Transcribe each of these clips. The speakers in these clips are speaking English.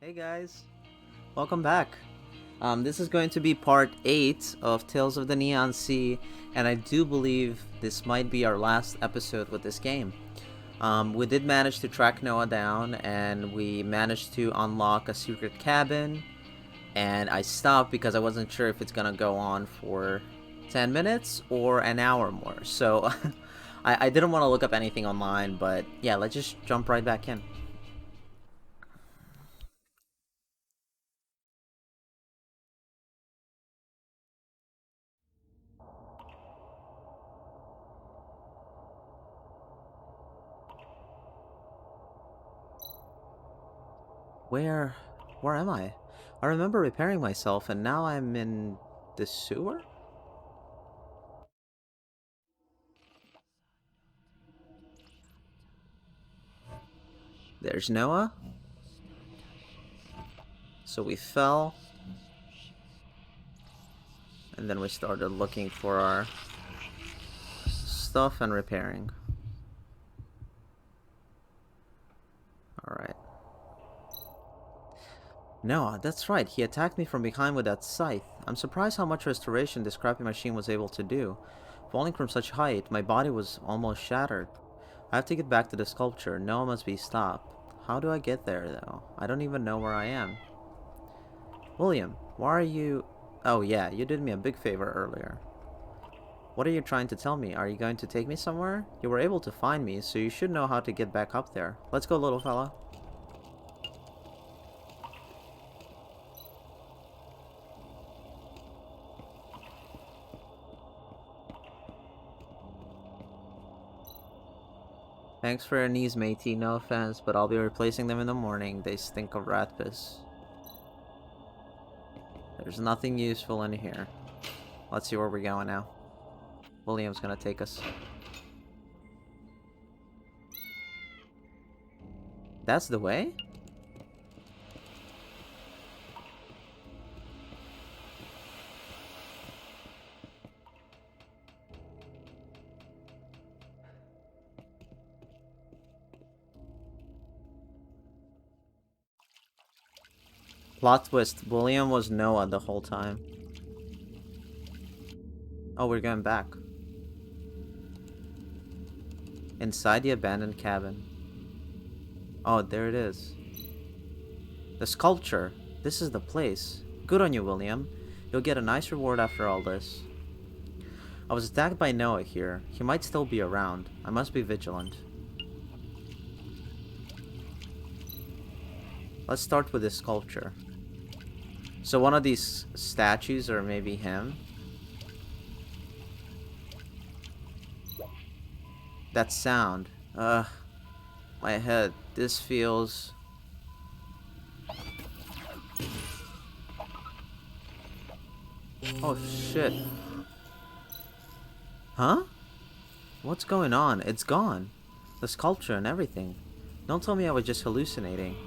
Hey guys, welcome back. This is going to be part 8 of Tales of the Neon Sea, and I do believe this might be our last episode with this game. We did manage to track Noah down, and we managed to unlock a secret cabin, and I stopped because I wasn't sure if it's gonna go on for 10 minutes or an hour more, so I didn't want to look up anything online, but yeah, let's just jump right back in. Where... where am I? I remember repairing myself, and now I'm in the sewer? There's Noah. So we fell. And then we started looking for our stuff and repairing. Alright. Noah, that's right. He attacked me from behind with that scythe. I'm surprised how much restoration this crappy machine was able to do. Falling from such height, my body was almost shattered. I have to get back to the sculpture. Noah must be stopped. How do I get there, though? I don't even know where I am. William, why are you... Oh yeah, you did me a big favor earlier. What are you trying to tell me? Are you going to take me somewhere? You were able to find me, so you should know how to get back up there. Let's go, little fella. Thanks for your knees, matey. No offense, but I'll be replacing them in the morning. They stink of rat piss. There's nothing useful in here. Let's see where we're going now. William's gonna take us. That's the way? Plot twist, William was Noah the whole time. Oh, we're going back. Inside the abandoned cabin. Oh, there it is. The sculpture. This is the place. Good on you, William. You'll get a nice reward after all this. I was attacked by Noah here. He might still be around. I must be vigilant. Let's start with this sculpture. So one of these statues, or maybe him. That sound. My head. This feels... Oh shit. Huh? What's going on? It's gone. The sculpture and everything. Don't tell me I was just hallucinating.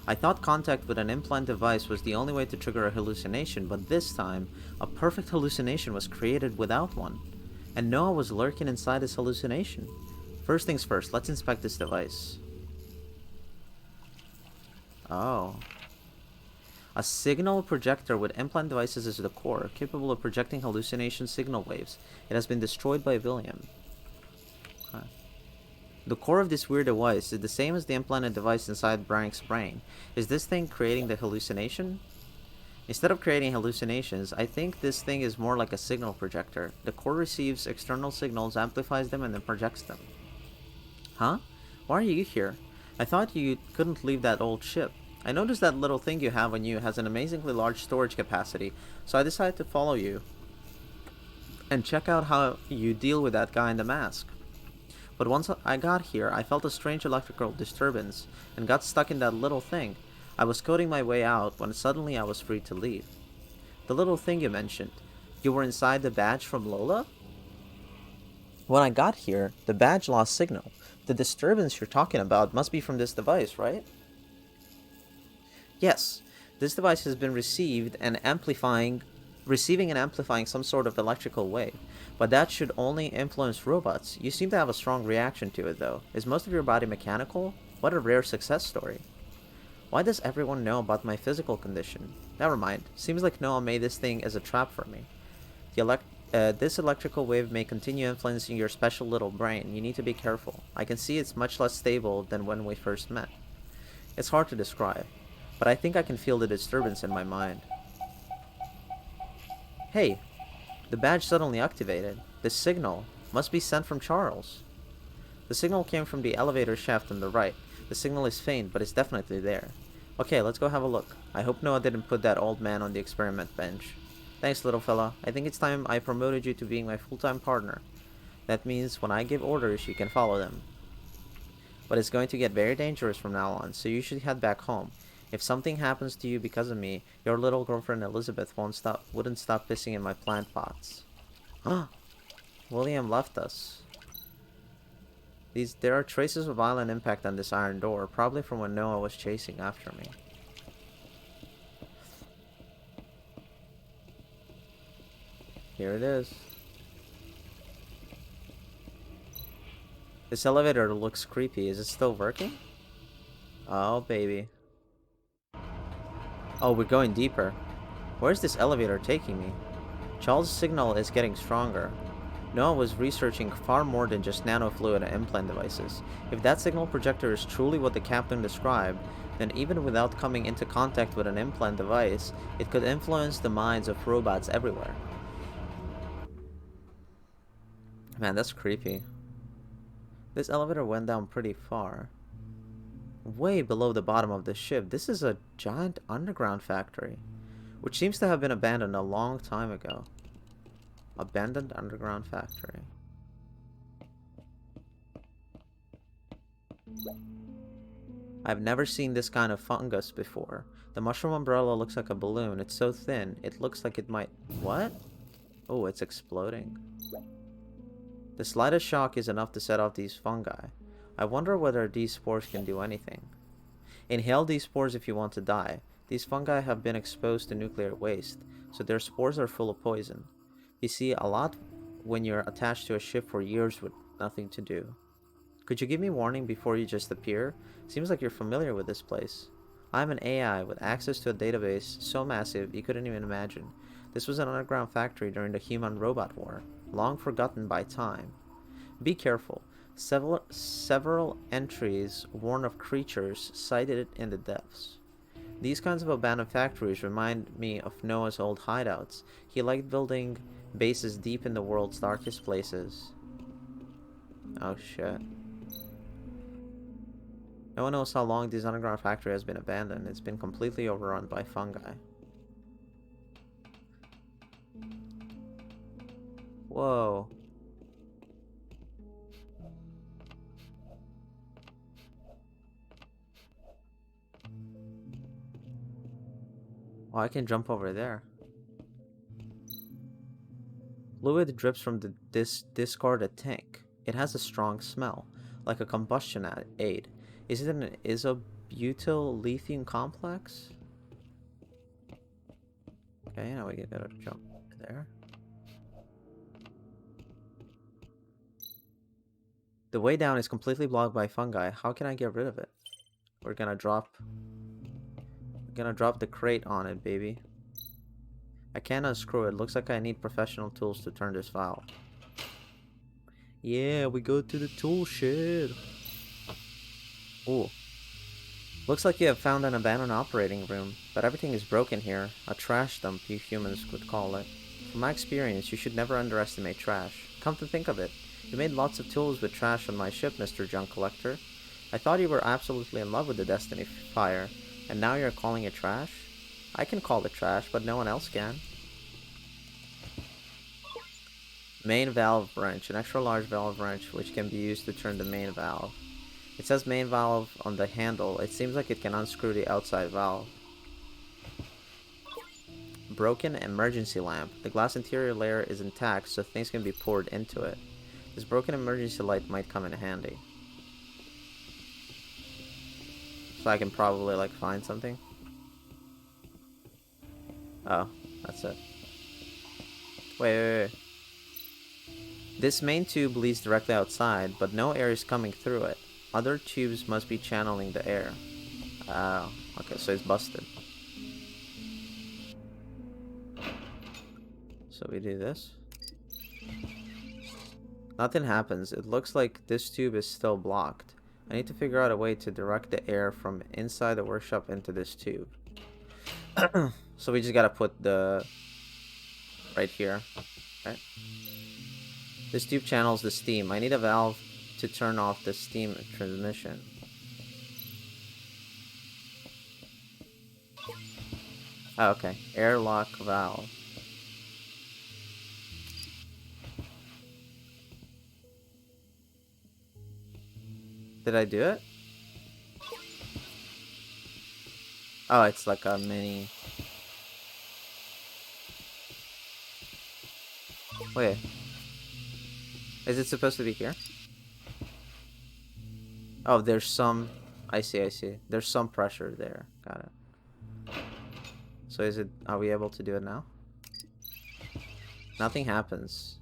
I thought contact with an implant device was the only way to trigger a hallucination, but this time, a perfect hallucination was created without one. And Noah was lurking inside this hallucination. First things first, let's inspect this device. Oh. A signal projector with implant devices is the core, capable of projecting hallucination signal waves. It has been destroyed by William. Okay. The core of this weird device is the same as the implanted device inside Brank's brain. Is this thing creating the hallucination? Instead of creating hallucinations, I think this thing is more like a signal projector. The core receives external signals, amplifies them, and then projects them. Huh? Why are you here? I thought you couldn't leave that old ship. I noticed that little thing you have on you has an amazingly large storage capacity, so I decided to follow you and check out how you deal with that guy in the mask. But once I got here, I felt a strange electrical disturbance and got stuck in that little thing. I was coding my way out when suddenly I was free to leave. The little thing you mentioned. You were inside the badge from Lola? When I got here, the badge lost signal. The disturbance you're talking about must be from this device, right? Yes. This device has been receiving and amplifying some sort of electrical wave. But that should only influence robots. You seem to have a strong reaction to it, though. Is most of your body mechanical? What a rare success story. Why does everyone know about my physical condition? Never mind. Seems like Noah made this thing as a trap for me. This electrical wave may continue influencing your special little brain. You need to be careful. I can see it's much less stable than when we first met. It's hard to describe, but I think I can feel the disturbance in my mind. Hey, the badge suddenly activated. The signal must be sent from Charles. The signal came from the elevator shaft on the right. The signal is faint, but it's definitely there. Okay, let's go have a look. I hope Noah didn't put that old man on the experiment bench. Thanks, little fella. I think it's time I promoted you to being my full-time partner. That means when I give orders, you can follow them. But it's going to get very dangerous from now on, so you should head back home. If something happens to you because of me, your little girlfriend Elizabeth wouldn't stop pissing in my plant pots. William left us. There are traces of violent impact on this iron door, probably from when Noah was chasing after me. Here it is. This elevator looks creepy. Is it still working? Oh, baby. Oh, we're going deeper. Where's this elevator taking me? Charles' signal is getting stronger. Noah was researching far more than just nanofluid and implant devices. If that signal projector is truly what the captain described, then even without coming into contact with an implant device, it could influence the minds of robots everywhere. Man, that's creepy. This elevator went down pretty far. Way below the bottom of the ship. This is a giant underground factory, which seems to have been abandoned a long time ago. Abandoned underground factory. I've never seen this kind of fungus before. The mushroom umbrella looks like a balloon. It's so thin, it looks like it might... What? Oh, it's exploding. The slightest shock is enough to set off these fungi. I wonder whether these spores can do anything. Inhale these spores if you want to die. These fungi have been exposed to nuclear waste, so their spores are full of poison. You see a lot when you're attached to a ship for years with nothing to do. Could you give me warning before you just appear? Seems like you're familiar with this place. I'm an AI with access to a database so massive you couldn't even imagine. This was an underground factory during the human-robot war, long forgotten by time. Be careful. Several entries warn of creatures sighted in the depths. These kinds of abandoned factories remind me of Noah's old hideouts. He liked building bases deep in the world's darkest places. Oh shit. No one knows how long this underground factory has been abandoned. It's been completely overrun by fungi. Whoa. Oh, I can jump over there. Fluid drips from this discarded tank. It has a strong smell, like a combustion aid. Is it an isobutyl lithium complex? Okay, now we gotta jump there. The way down is completely blocked by fungi. How can I get rid of it? We're gonna drop the crate on it, baby. I can't unscrew it. Looks like I need professional tools to turn this valve. Yeah, we go to the tool shed. Ooh. Looks like you have found an abandoned operating room, but everything is broken here. A trash dump, you humans would call it. From my experience, you should never underestimate trash. Come to think of it, you made lots of tools with trash on my ship, Mr. Junk Collector. I thought you were absolutely in love with the Destiny Fire, and now you're calling it trash? I can call it trash, but no one else can. Main valve wrench, an extra large valve wrench which can be used to turn the main valve. It says main valve on the handle. It seems like it can unscrew the outside valve. Broken emergency lamp. The glass interior layer is intact, so things can be poured into it. This broken emergency light might come in handy. So I can probably like find something. Oh, that's it. Wait. This main tube leads directly outside, but no air is coming through it. Other tubes must be channeling the air. Oh, okay, so it's busted. So we do this. Nothing happens. It looks like this tube is still blocked. I need to figure out a way to direct the air from inside the workshop into this tube. So we just gotta put the... right here. Right? This tube channels the steam. I need a valve to turn off the steam transmission. Oh, okay. Airlock valve. Did I do it? Oh, it's like a mini... Wait. Is it supposed to be here? Oh, there's some... I see. There's some pressure there. Got it. So is it... Are we able to do it now? Nothing happens.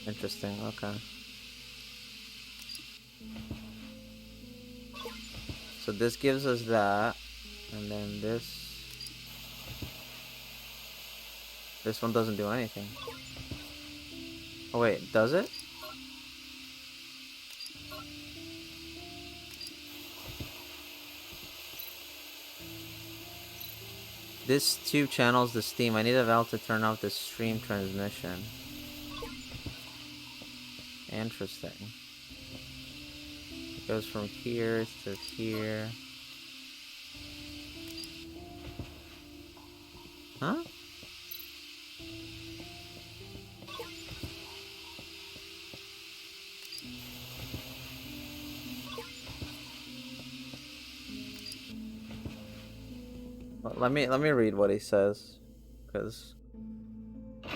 Interesting, okay. So this gives us that, and then this one doesn't do anything. Oh wait, does it? This tube channels the steam. I need a valve to turn off the stream transmission. Interesting. It goes from here to here. Huh? Let me read what he says, because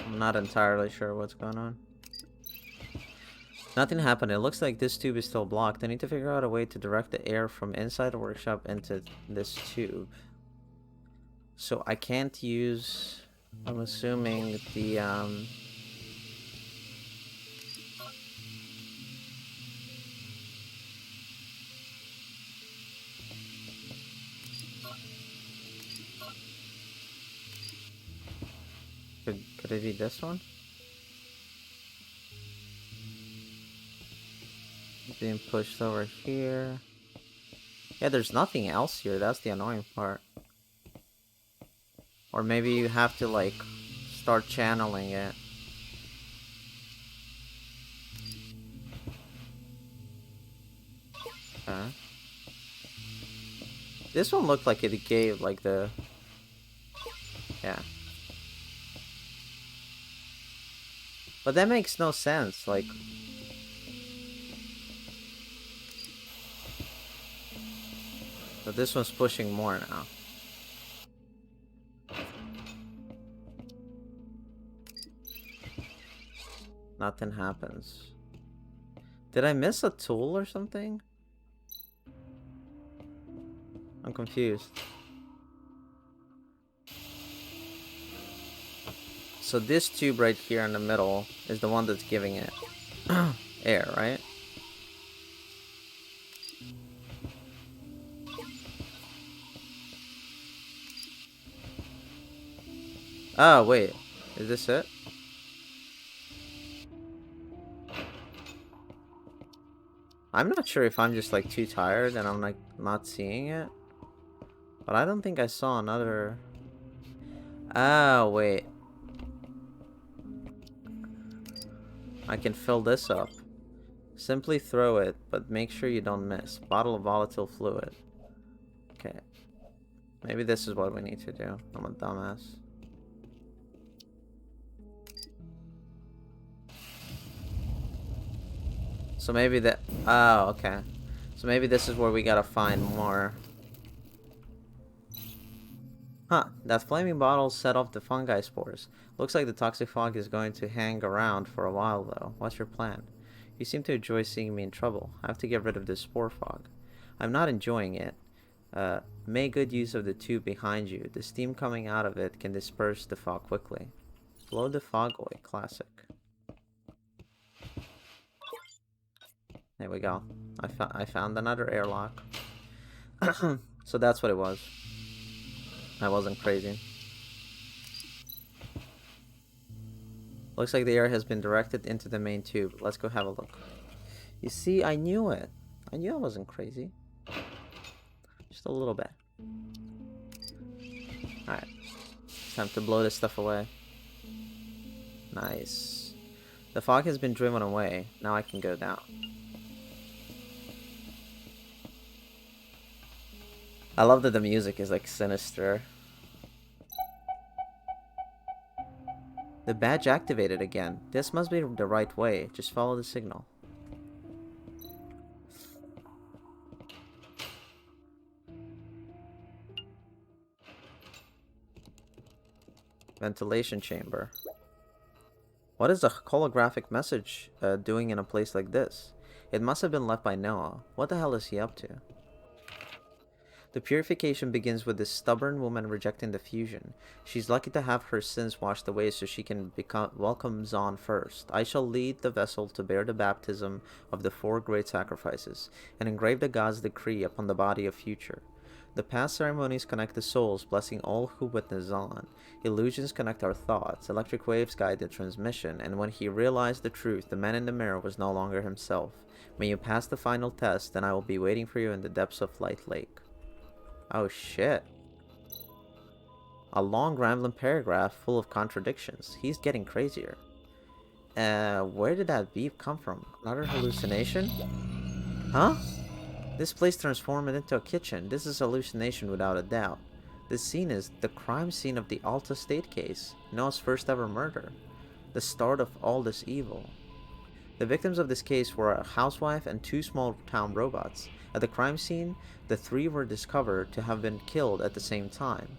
I'm not entirely sure what's going on. Nothing happened. It looks like this tube is still blocked. I need to figure out a way to direct the air from inside the workshop into this tube. So I can't use... I'm assuming the, Could it be this one? Being pushed over here. Yeah, there's nothing else here. That's the annoying part. Or maybe you have to, like, start channeling it. Okay. This one looked like it gave, like, the... Yeah. But that makes no sense, like... But this one's pushing more now. Nothing happens. Did I miss a tool or something? I'm confused. So this tube right here in the middle is the one that's giving it air, right? Oh, wait. Is this it? I'm not sure if I'm just, like, too tired and I'm, like, not seeing it. But I don't think I saw another... Oh, wait. I can fill this up. Simply throw it, but make sure you don't miss. Bottle of volatile fluid. Okay. Maybe this is what we need to do. I'm a dumbass. So maybe that... Oh, okay. So maybe this is where we gotta find more. Huh. That flaming bottle set off the fungi spores. Looks like the toxic fog is going to hang around for a while, though. What's your plan? You seem to enjoy seeing me in trouble. I have to get rid of this spore fog. I'm not enjoying it. Make good use of the tube behind you. The steam coming out of it can disperse the fog quickly. Blow the fog away. Classic. There we go. I found another airlock. So that's what it was. I wasn't crazy. Looks like the air has been directed into the main tube. Let's go have a look. You see, I knew it. I knew I wasn't crazy. Just a little bit. Alright. Time to blow this stuff away. Nice. The fog has been driven away. Now I can go down. I love that the music is like sinister. The badge activated again. This must be the right way. Just follow the signal. Ventilation chamber. What is a holographic message doing in a place like this? It must have been left by Noah. What the hell is he up to? The purification begins with this stubborn woman rejecting the fusion. She's lucky to have her sins washed away so she can welcome Zon first. I shall lead the vessel to bear the baptism of the 4 great sacrifices, and engrave the god's decree upon the body of future. The past ceremonies connect the souls, blessing all who witness Zon. Illusions connect our thoughts, electric waves guide the transmission, and when he realized the truth, the man in the mirror was no longer himself. May you pass the final test, and I will be waiting for you in the depths of Light Lake. Oh shit. A long rambling paragraph full of contradictions. He's getting crazier. Where did that beep come from? Another hallucination? Huh? This place transformed into a kitchen. This is hallucination without a doubt. This scene is the crime scene of the Alta State case. Noah's first ever murder. The start of all this evil. The victims of this case were a housewife and 2 small town robots. At the crime scene, the 3 were discovered to have been killed at the same time,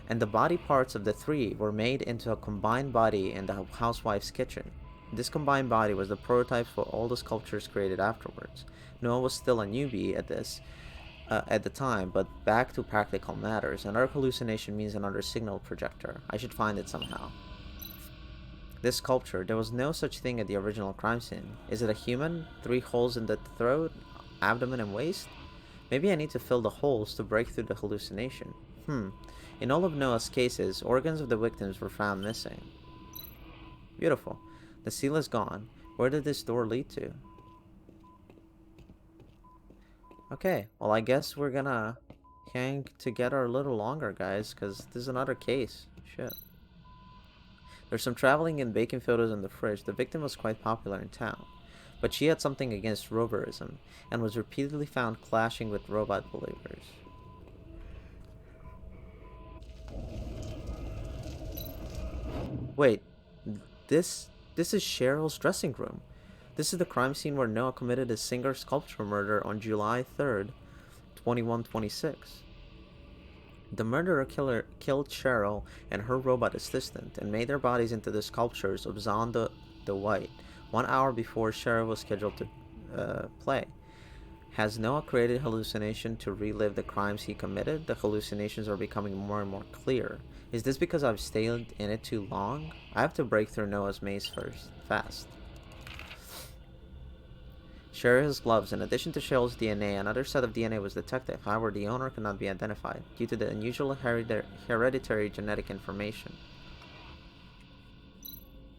and the body parts of the 3 were made into a combined body in the housewife's kitchen. This combined body was the prototype for all the sculptures created afterwards. Noah was still a newbie at this at the time, but back to practical matters. Another hallucination means another signal projector. I should find it somehow. This sculpture, there was no such thing at the original crime scene. Is it a human? 3 holes in the throat, abdomen, and waist? Maybe I need to fill the holes to break through the hallucination. In all of Noah's cases, organs of the victims were found missing. Beautiful. The seal is gone. Where did this door lead to? Okay, well I guess we're gonna hang together a little longer, guys, because this is another case. Shit. There's some traveling and baking photos in the fridge. The victim was quite popular in town, but she had something against roverism, and was repeatedly found clashing with robot believers. Wait, this is Cheryl's dressing room. This is the crime scene where Noah committed his Singer sculpture murder on July 3rd, 2126. The murderer killed Cheryl and her robot assistant and made their bodies into the sculptures of Zon the White 1 hour before Cheryl was scheduled to play. Has Noah created hallucination to relive the crimes he committed? The hallucinations are becoming more and more clear. Is this because I've stayed in it too long? I have to break through Noah's maze fast. Cheryl's gloves. In addition to Cheryl's DNA, another set of DNA was detected. However, the owner could not be identified due to the unusual hereditary genetic information.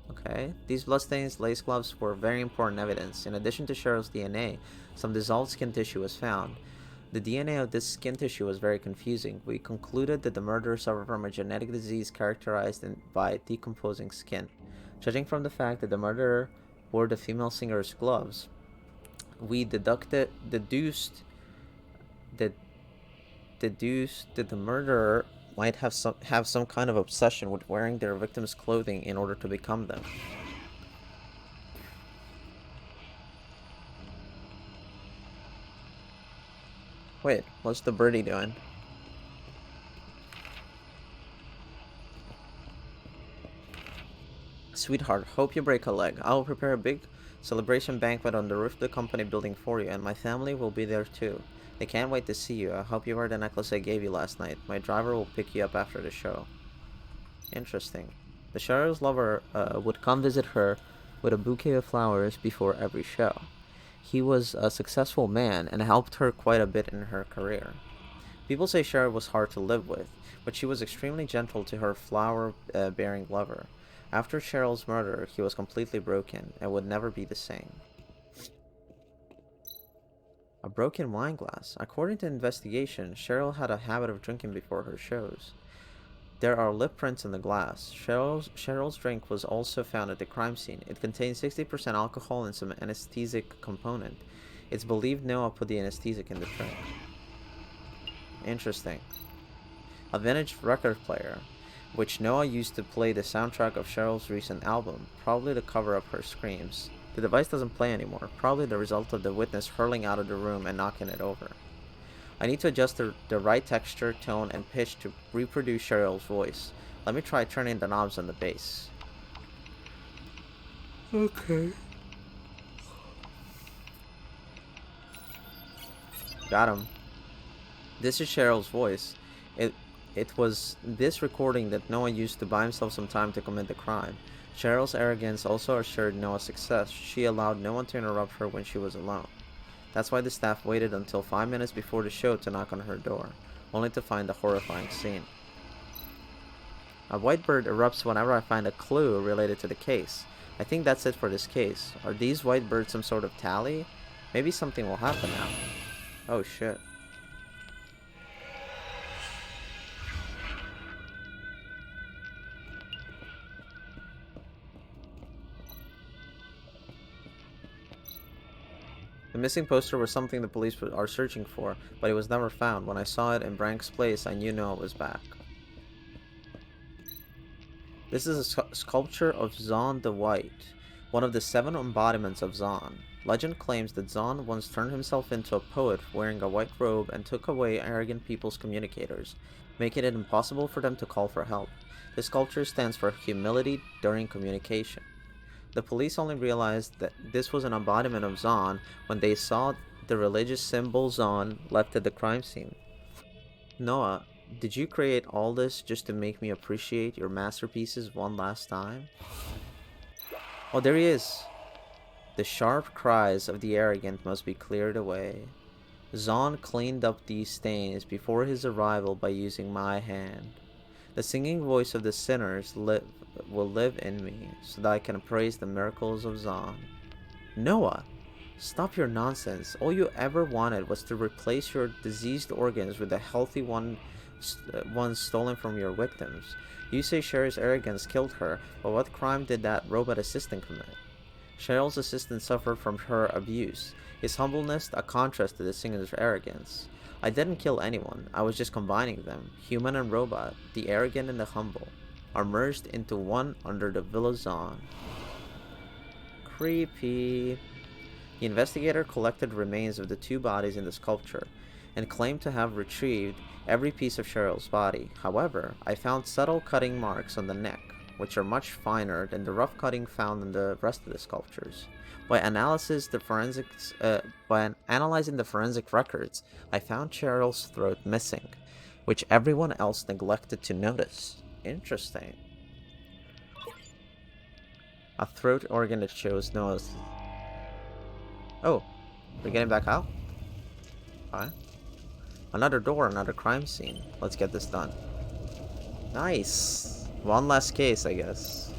Okay, these bloodstains, lace gloves were very important evidence. In addition to Cheryl's DNA, some dissolved skin tissue was found. The DNA of this skin tissue was very confusing. We concluded that the murderer suffered from a genetic disease characterized by decomposing skin. Judging from the fact that the murderer wore the female singer's gloves, we deduced that the murderer might have some kind of obsession with wearing their victims' clothing in order to become them. Wait, what's the birdie doing? Sweetheart, hope you break a leg. I will prepare a big celebration banquet on the roof of the company building for you, and my family will be there too. They can't wait to see you. I hope you wear the necklace I gave you last night. My driver will pick you up after the show. Interesting. The sheriff's lover would come visit her with a bouquet of flowers before every show. He was a successful man and helped her quite a bit in her career. People say Cheryl was hard to live with, but she was extremely gentle to her flower-bearing lover. After Cheryl's murder, he was completely broken and would never be the same. A broken wine glass. According to investigation, Cheryl had a habit of drinking before her shows. There are lip prints in the glass. Cheryl's drink was also found at the crime scene. It contained 60% alcohol and some anesthetic component. It's believed Noah put the anesthetic in the drink. Interesting. A vintage record player, which Noah used to play the soundtrack of Cheryl's recent album, probably to cover up her screams. The device doesn't play anymore, probably the result of the witness hurling out of the room and knocking it over. I need to adjust the right texture, tone, and pitch to reproduce Cheryl's voice. Let me try turning the knobs on the bass. Okay. Got him. This is Cheryl's voice. It was this recording that Noah used to buy himself some time to commit the crime. Cheryl's arrogance also assured Noah's success. She allowed no one to interrupt her when she was alone. That's why the staff waited until 5 minutes before the show to knock on her door, only to find the horrifying scene. A white bird erupts whenever I find a clue related to the case. I think that's it for this case. Are these white birds some sort of tally? Maybe something will happen now. Oh shit. The missing poster was something the police are searching for, but it was never found. When I saw it in Brank's place, I knew Noah was back. This is a sculpture of Zon the White, one of the 7 embodiments of Zon. Legend claims that Zon once turned himself into a poet wearing a white robe and took away arrogant people's communicators, making it impossible for them to call for help. This sculpture stands for humility during communication. The police only realized that this was an embodiment of Zon when they saw the religious symbol Zon left at the crime scene. Noah, did you create all this just to make me appreciate your masterpieces one last time? Oh, there he is. The sharp cries of the arrogant must be cleared away. Zon cleaned up these stains before his arrival by using my hand. The singing voice of the sinners will live in me, so that I can praise the miracles of Zon. Noah, stop your nonsense. All you ever wanted was to replace your diseased organs with the healthy ones stolen from your victims. You say Sherry's arrogance killed her, but what crime did that robot assistant commit? Cheryl's assistant suffered from her abuse. His humbleness a contrast to the singer's arrogance. I didn't kill anyone, I was just combining them. Human and robot, the arrogant and the humble, are merged into one under the Villa Zon. Creepy. The investigator collected remains of the 2 bodies in the sculpture, and claimed to have retrieved every piece of Cheryl's body. However, I found subtle cutting marks on the neck, which are much finer than the rough cutting found in the rest of the sculptures. By analyzing the forensic records, I found Cheryl's throat missing, which everyone else neglected to notice. Interesting. A throat organ that shows Noah's... Oh, we're getting back out? Alright. Another door, another crime scene. Let's get this done. Nice. One last case, I guess.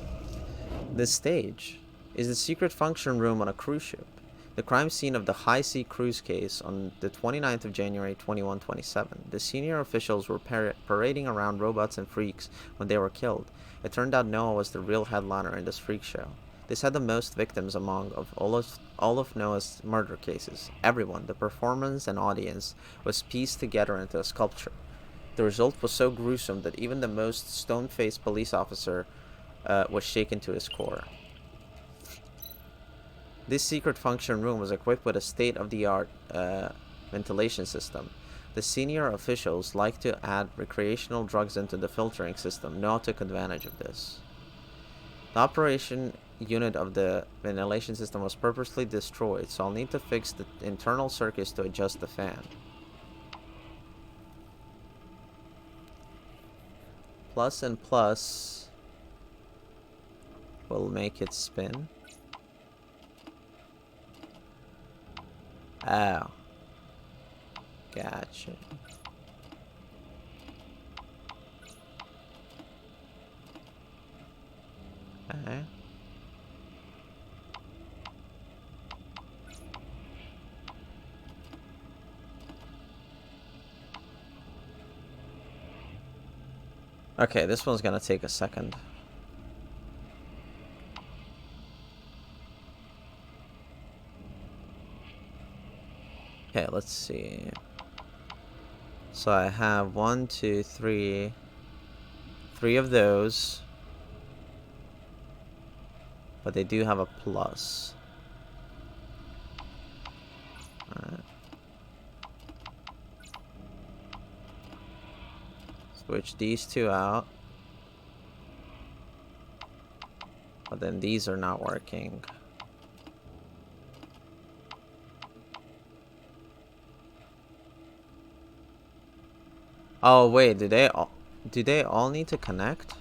This stage is the secret function room on a cruise ship. The crime scene of the high sea cruise case on the 29th of January 2127. The senior officials were parading around robots and freaks when they were killed. It turned out Noah was the real headliner in this freak show. This had the most victims among all of Noah's murder cases. Everyone, the performance and audience, was pieced together into a sculpture. The result was so gruesome that even the most stone-faced police officer was shaken to his core. This secret function room was equipped with a state-of-the-art ventilation system. The senior officials liked to add recreational drugs into the filtering system. Noah took advantage of this. The operation unit of the ventilation system was purposely destroyed, so I'll need to fix the internal circuits to adjust the fan. Plus and plus. will make it spin. Oh. Gotcha. Okay. Okay, this one's gonna take a second. Okay, let's see. So I have 1, 2, 3. 3 of those. But they do have a plus. Alright. Switch these 2 out. But then these are not working. Oh wait, do they all need to connect?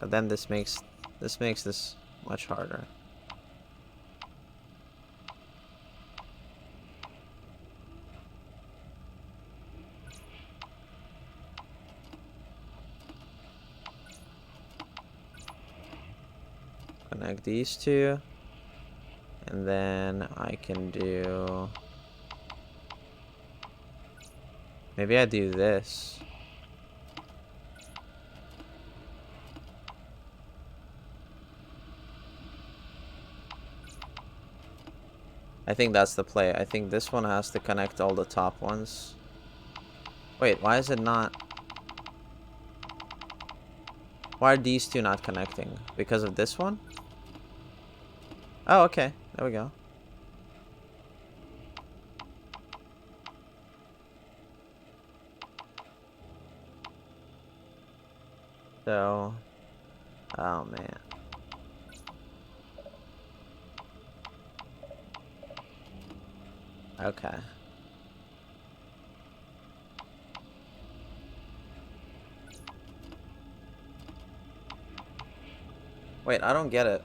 But then this makes this much harder. Connect these 2. And then I can do... Maybe I do this. I think that's the play. I think this one has to connect all the top ones. Wait, why is it not... Why are these 2 not connecting? Because of this one? Oh, okay. There we go. So... Oh, man. Okay. Wait, I don't get it.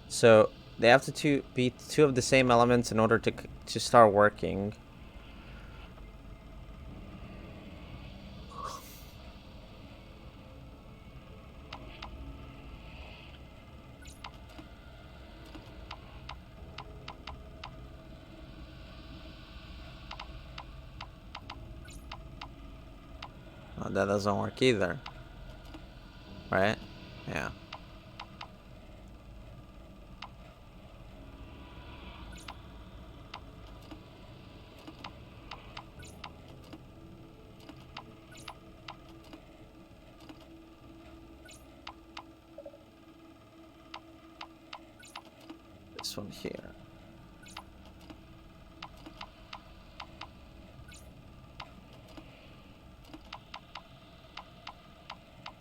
So they have to be 2 of the same elements in order to start working. Oh, that doesn't work either. Right? Yeah. This one here.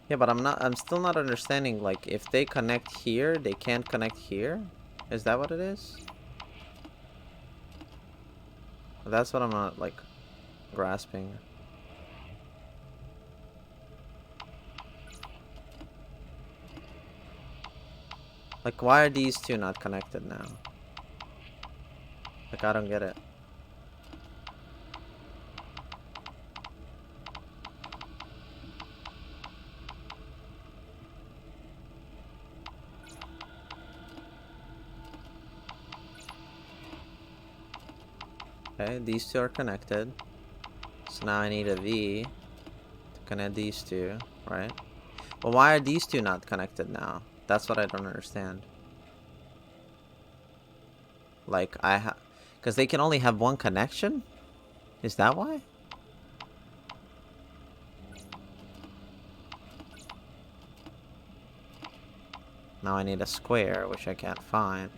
Yeah, but I'm still not understanding, like, if they connect here, they can't connect here? Is that what it is? That's what I'm not, like, grasping. Like, why are these 2 not connected now? Like, I don't get it. Okay, these 2 are connected. So now I need a V to connect these 2, right? Well, why are these 2 not connected now? That's what I don't understand. Like, because they can only have 1 connection? Is that why? Now I need a square, which I can't find.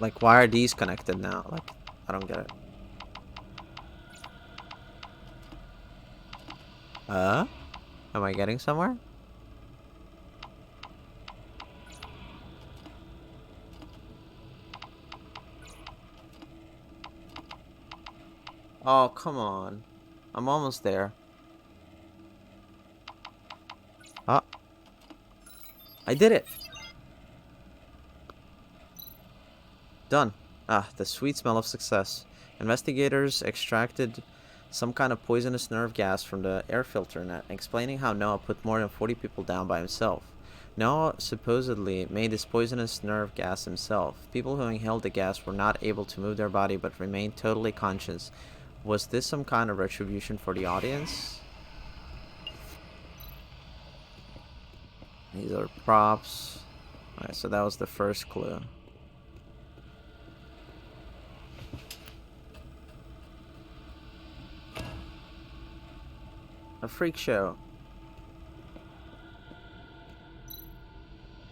Like, why are these connected now? Like, I don't get it. Am I getting somewhere? Oh, come on. I'm almost there. Ah, I did it. Done. Ah, the sweet smell of success. Investigators extracted some kind of poisonous nerve gas from the air filter net, explaining how Noah put more than 40 people down by himself. Noah supposedly made this poisonous nerve gas himself. People who inhaled the gas were not able to move their body but remained totally conscious. Was this some kind of retribution for the audience? These are props. Alright, so that was the first clue. A freak show.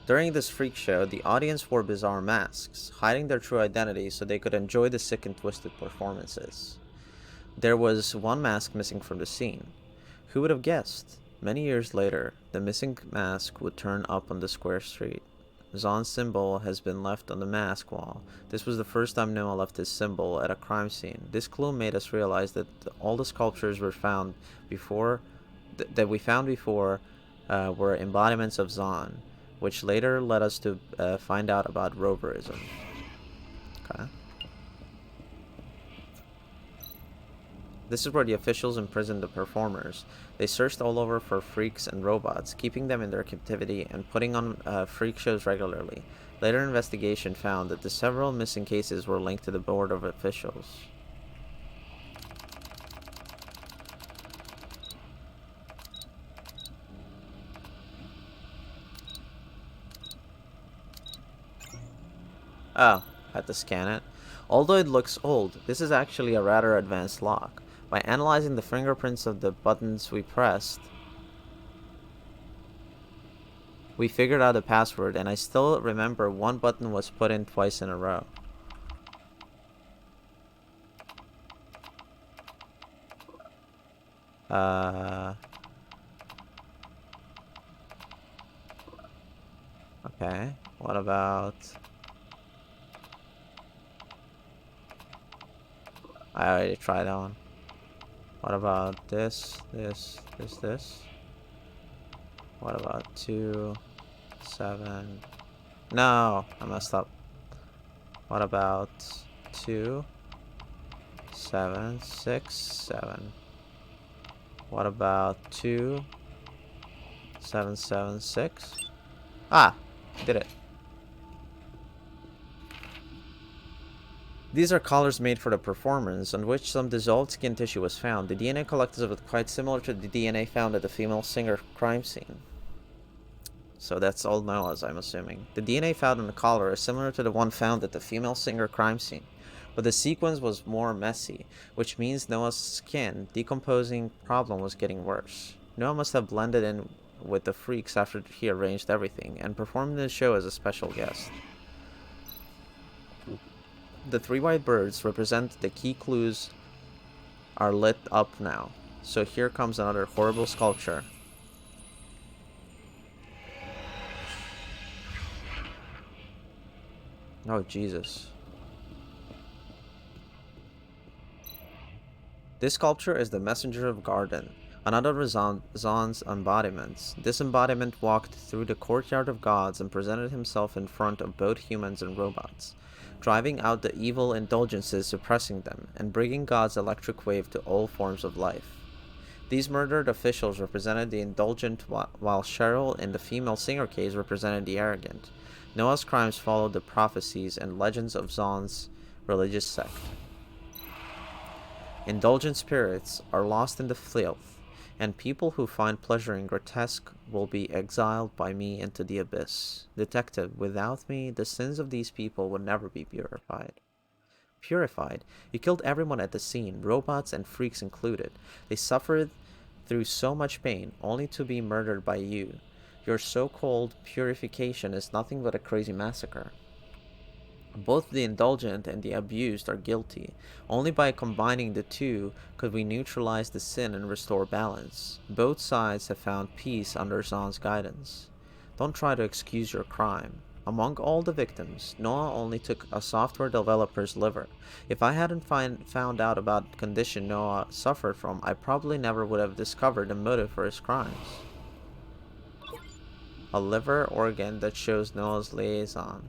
During this freak show, the audience wore bizarre masks, hiding their true identity so they could enjoy the sick and twisted performances. There was one mask missing from the scene. Who would have guessed? Many years later, the missing mask would turn up on the square street. Zahn's symbol has been left on the mask wall. This was the first time Noah left his symbol at a crime scene. This clue made us realize that all the sculptures were found before, we found before were embodiments of Zahn, which later led us to find out about roverism. Okay. This is where the officials imprisoned the performers. They searched all over for freaks and robots, keeping them in their captivity and putting on freak shows regularly. Later investigation found that the several missing cases were linked to the board of officials. Oh, had to scan it. Although it looks old, this is actually a rather advanced lock. By analyzing the fingerprints of the buttons we pressed, we figured out the password, and I still remember one button was put in twice in a row. Okay, what about... I already tried that one. What about this? What about 2, 7? No, I messed up. What about 2, 7, 6, 7? What about 2, 7, 7, 6? Ah, did it. These are collars made for the performers, on which some dissolved skin tissue was found. The DNA collected was quite similar to the DNA found at the female singer crime scene. So that's all Noah's, I'm assuming. The DNA found on the collar is similar to the one found at the female singer crime scene, but the sequence was more messy, which means Noah's skin decomposing problem was getting worse. Noah must have blended in with the freaks after he arranged everything, and performed in the show as a special guest. The 3 white birds represent the key clues are lit up now. So here comes another horrible sculpture. Oh, Jesus. This sculpture is the Messenger of Garden, another of Zahn's embodiments. This embodiment walked through the courtyard of gods and presented himself in front of both humans and robots, driving out the evil indulgences suppressing them, and bringing God's electric wave to all forms of life. These murdered officials represented the indulgent, while Cheryl in the female singer case represented the arrogant. Noah's crimes followed the prophecies and legends of Zahn's religious sect. Indulgent spirits are lost in the filth, and people who find pleasure in grotesque will be exiled by me into the abyss. Detective, without me, the sins of these people would never be purified. Purified? You killed everyone at the scene, robots and freaks included. They suffered through so much pain, only to be murdered by you. Your so-called purification is nothing but a crazy massacre. Both the indulgent and the abused are guilty. Only by combining the two could we neutralize the sin and restore balance. Both sides have found peace under Zahn's guidance. Don't try to excuse your crime. Among all the victims, Noah only took a software developer's liver. If I hadn't found out about the condition Noah suffered from, I probably never would have discovered the motive for his crimes. A liver organ that shows Noah's liaison.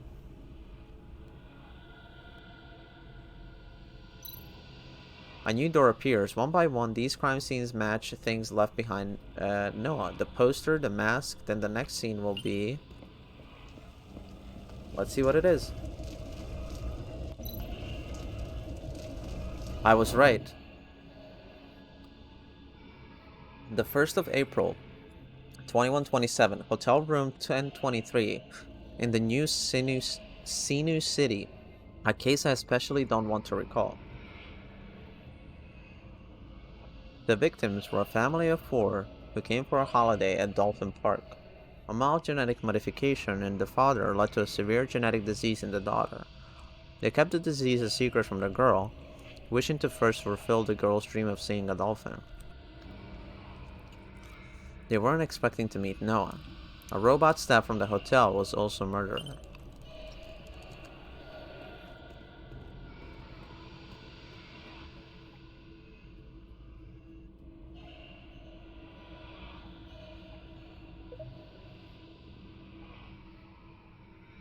A new door appears. One by one, these crime scenes match things left behind Noah. The poster, the mask, then the next scene will be... Let's see what it is. I was right. The 1st of April, 2127, hotel room 1023, in the new Sinew City, a case I especially don't want to recall. The victims were a family of 4 who came for a holiday at Dolphin Park. A mild genetic modification in the father led to a severe genetic disease in the daughter. They kept the disease a secret from the girl, wishing to first fulfill the girl's dream of seeing a dolphin. They weren't expecting to meet Noah. A robot staff from the hotel was also murdered.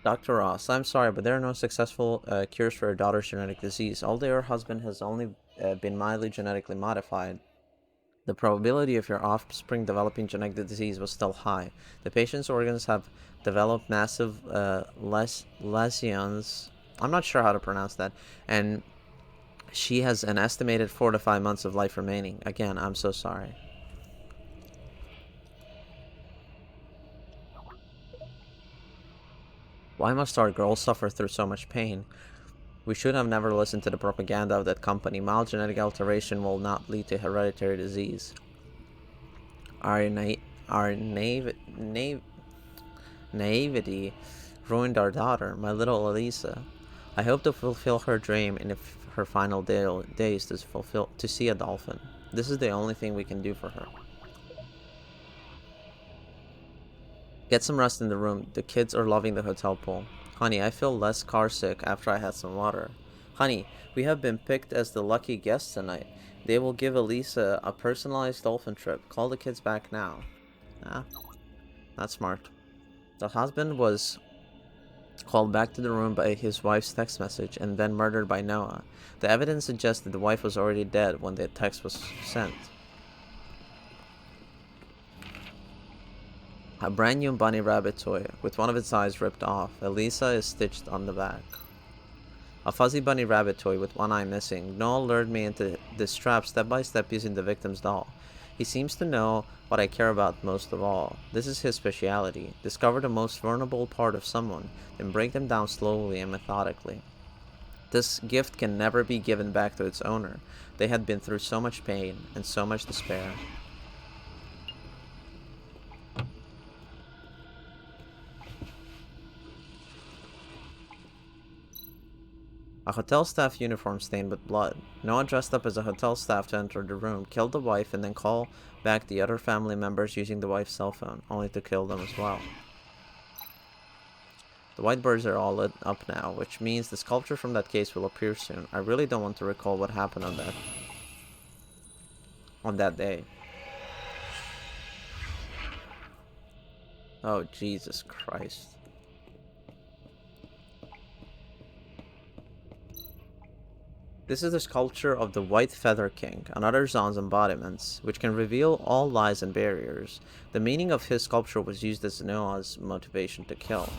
Dr. Ross, I'm sorry, but there are no successful cures for your daughter's genetic disease. Although your husband has only been mildly genetically modified, the probability of your offspring developing genetic disease was still high. The patient's organs have developed massive lesions. I'm not sure how to pronounce that. And she has an estimated 4 to 5 months of life remaining. Again, I'm so sorry. Why must our girl suffer through so much pain? We should have never listened to the propaganda of that company. Mild genetic alteration will not lead to hereditary disease. Our naivety ruined our daughter, my little Elisa. I hope to fulfill her dream in her final days to see a dolphin. This is the only thing we can do for her. Get some rest in the room. The kids are loving the hotel pool. Honey, I feel less car sick after I had some water. Honey, we have been picked as the lucky guests tonight. They will give Elisa a personalized dolphin trip. Call the kids back now. Ah, that's smart. The husband was called back to the room by his wife's text message and then murdered by Noah. The evidence suggests that the wife was already dead when the text was sent. A brand new bunny rabbit toy, with one of its eyes ripped off. Elisa is stitched on the back. A fuzzy bunny rabbit toy with one eye missing. Noel lured me into this trap step by step using the victim's doll. He seems to know what I care about most of all. This is his speciality. Discover the most vulnerable part of someone, then break them down slowly and methodically. This gift can never be given back to its owner. They had been through so much pain and so much despair. A hotel staff uniform stained with blood. Noah dressed up as a hotel staff to enter the room, killed the wife, and then call back the other family members using the wife's cell phone, only to kill them as well. The white birds are all lit up now, which means the sculpture from that case will appear soon. I really don't want to recall what happened on that day. Oh, Jesus Christ. This is the sculpture of the White Feather King, another Zahn's embodiments, which can reveal all lies and barriers. The meaning of his sculpture was used as Noah's motivation to kill.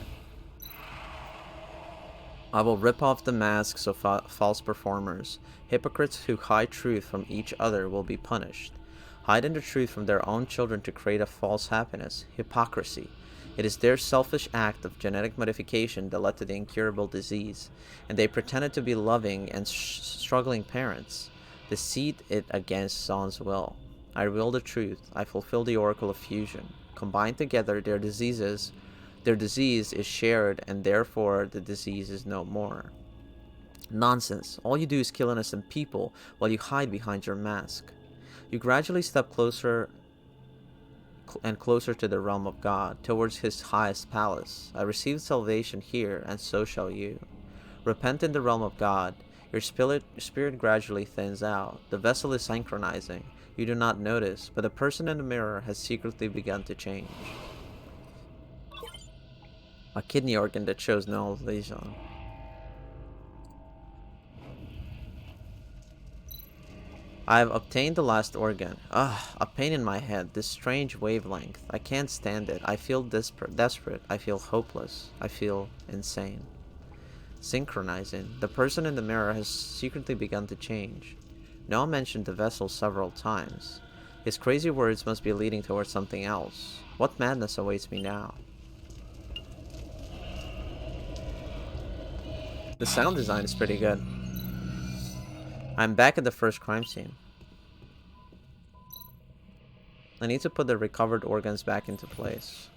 I will rip off the masks of false performers. Hypocrites who hide truth from each other will be punished. Hiding the truth from their own children to create a false happiness. Hypocrisy. It is their selfish act of genetic modification that led to the incurable disease, and they pretended to be loving and struggling parents. Deceit it against Zahn's will. I reveal the truth. I fulfill the oracle of fusion. Combined together, their disease is shared, and therefore the disease is no more. Nonsense. All you do is kill innocent people while you hide behind your mask. You gradually step closer and closer to the realm of God, towards his highest palace. I received salvation here, and so shall you. Repent in the realm of God. Your spirit gradually thins out. The vessel is synchronizing. You do not notice, but the person in the mirror has secretly begun to change. A kidney organ that shows no lesion. I have obtained the last organ. Ugh, a pain in my head. This strange wavelength. I can't stand it. I feel desperate. I feel hopeless. I feel insane. Synchronizing. The person in the mirror has secretly begun to change. Noah mentioned the vessel several times. His crazy words must be leading towards something else. What madness awaits me now? The sound design is pretty good. I'm back at the first crime scene. I need to put the recovered organs back into place.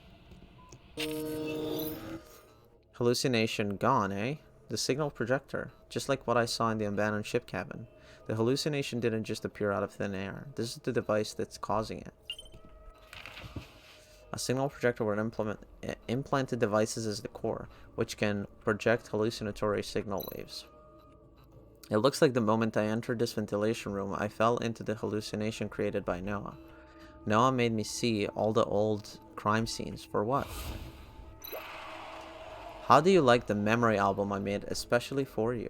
Hallucination gone, eh? The signal projector, just like what I saw in the abandoned ship cabin. The hallucination didn't just appear out of thin air. This is the device that's causing it. A signal projector with implanted devices as the core, which can project hallucinatory signal waves. It looks like the moment I entered this ventilation room, I fell into the hallucination created by Noah. Noah made me see all the old crime scenes. For what? How do you like the memory album I made especially for you?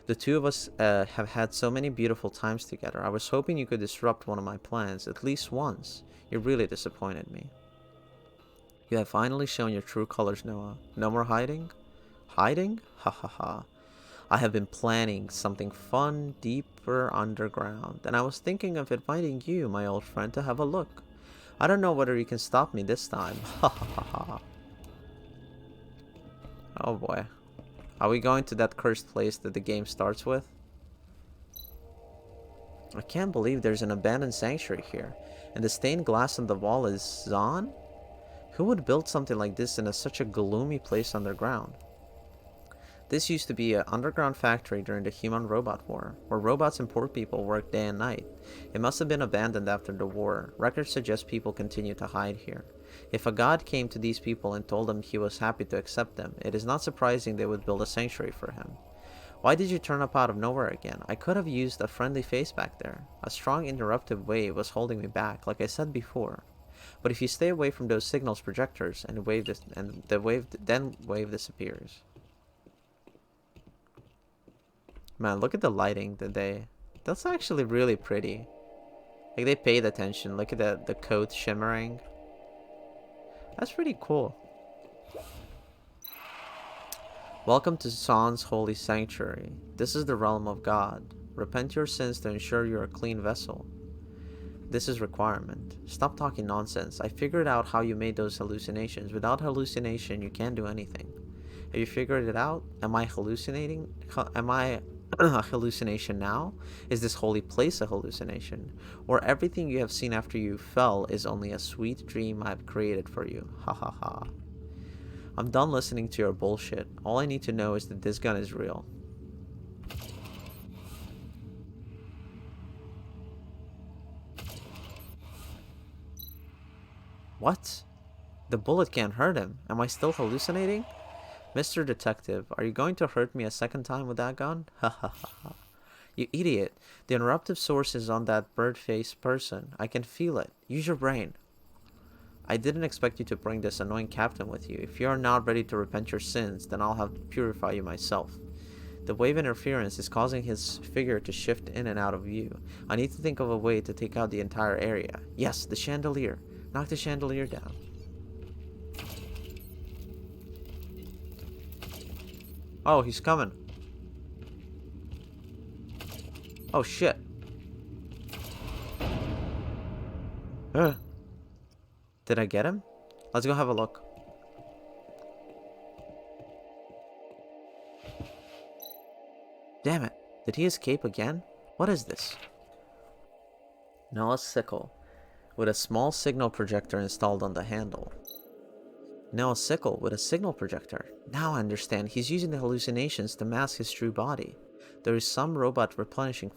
The two of us have had so many beautiful times together. I was hoping you could disrupt one of my plans, at least once. You really disappointed me. You have finally shown your true colors, Noah. No more hiding? Hiding? Ha ha ha. I have been planning something fun, deeper underground, and I was thinking of inviting you, my old friend, to have a look. I don't know whether you can stop me this time. Ha ha ha ha. Oh boy. Are we going to that cursed place that the game starts with? I can't believe there's an abandoned sanctuary here, and the stained glass on the wall is Zon? Who would build something like this in such a gloomy place underground? This used to be an underground factory during the human-robot war, where robots and poor people worked day and night. It must have been abandoned after the war. Records suggest people continue to hide here. If a god came to these people and told them he was happy to accept them, it is not surprising they would build a sanctuary for him. Why did you turn up out of nowhere again? I could have used a friendly face back there. A strong interruptive wave was holding me back, like I said before. But if you stay away from those signals projectors, and the wave disappears. Man, look at the lighting that's actually really pretty. Like, they paid attention. Look at the coat shimmering. That's pretty cool. Welcome to Son's holy sanctuary. This is the realm of God. Repent your sins to ensure you're a clean vessel. This is requirement. Stop talking nonsense. I figured out how you made those hallucinations. Without hallucination, you can't do anything. Have you figured it out? Am I hallucinating? Am I a hallucination now? Is this holy place a hallucination? Or everything you have seen after you fell is only a sweet dream I've created for you? Ha ha ha. I'm done listening to your bullshit. All I need to know is that this gun is real. What? The bullet can't hurt him. Am I still hallucinating? Mr. Detective, are you going to hurt me a second time with that gun? Ha ha ha ha. You idiot. The interruptive source is on that bird-faced person. I can feel it. Use your brain. I didn't expect you to bring this annoying captain with you. If you are not ready to repent your sins, then I'll have to purify you myself. The wave interference is causing his figure to shift in and out of view. I need to think of a way to take out the entire area. Yes, the chandelier. Knock the chandelier down. Oh, he's coming. Oh, shit. Did I get him? Let's go have a look. Damn it. Did he escape again? What is this? Noah's sickle, with a small signal projector installed on the handle. Noah's sickle with a signal projector. Now I understand. He's using the hallucinations to mask his true body. There is some robot replenishing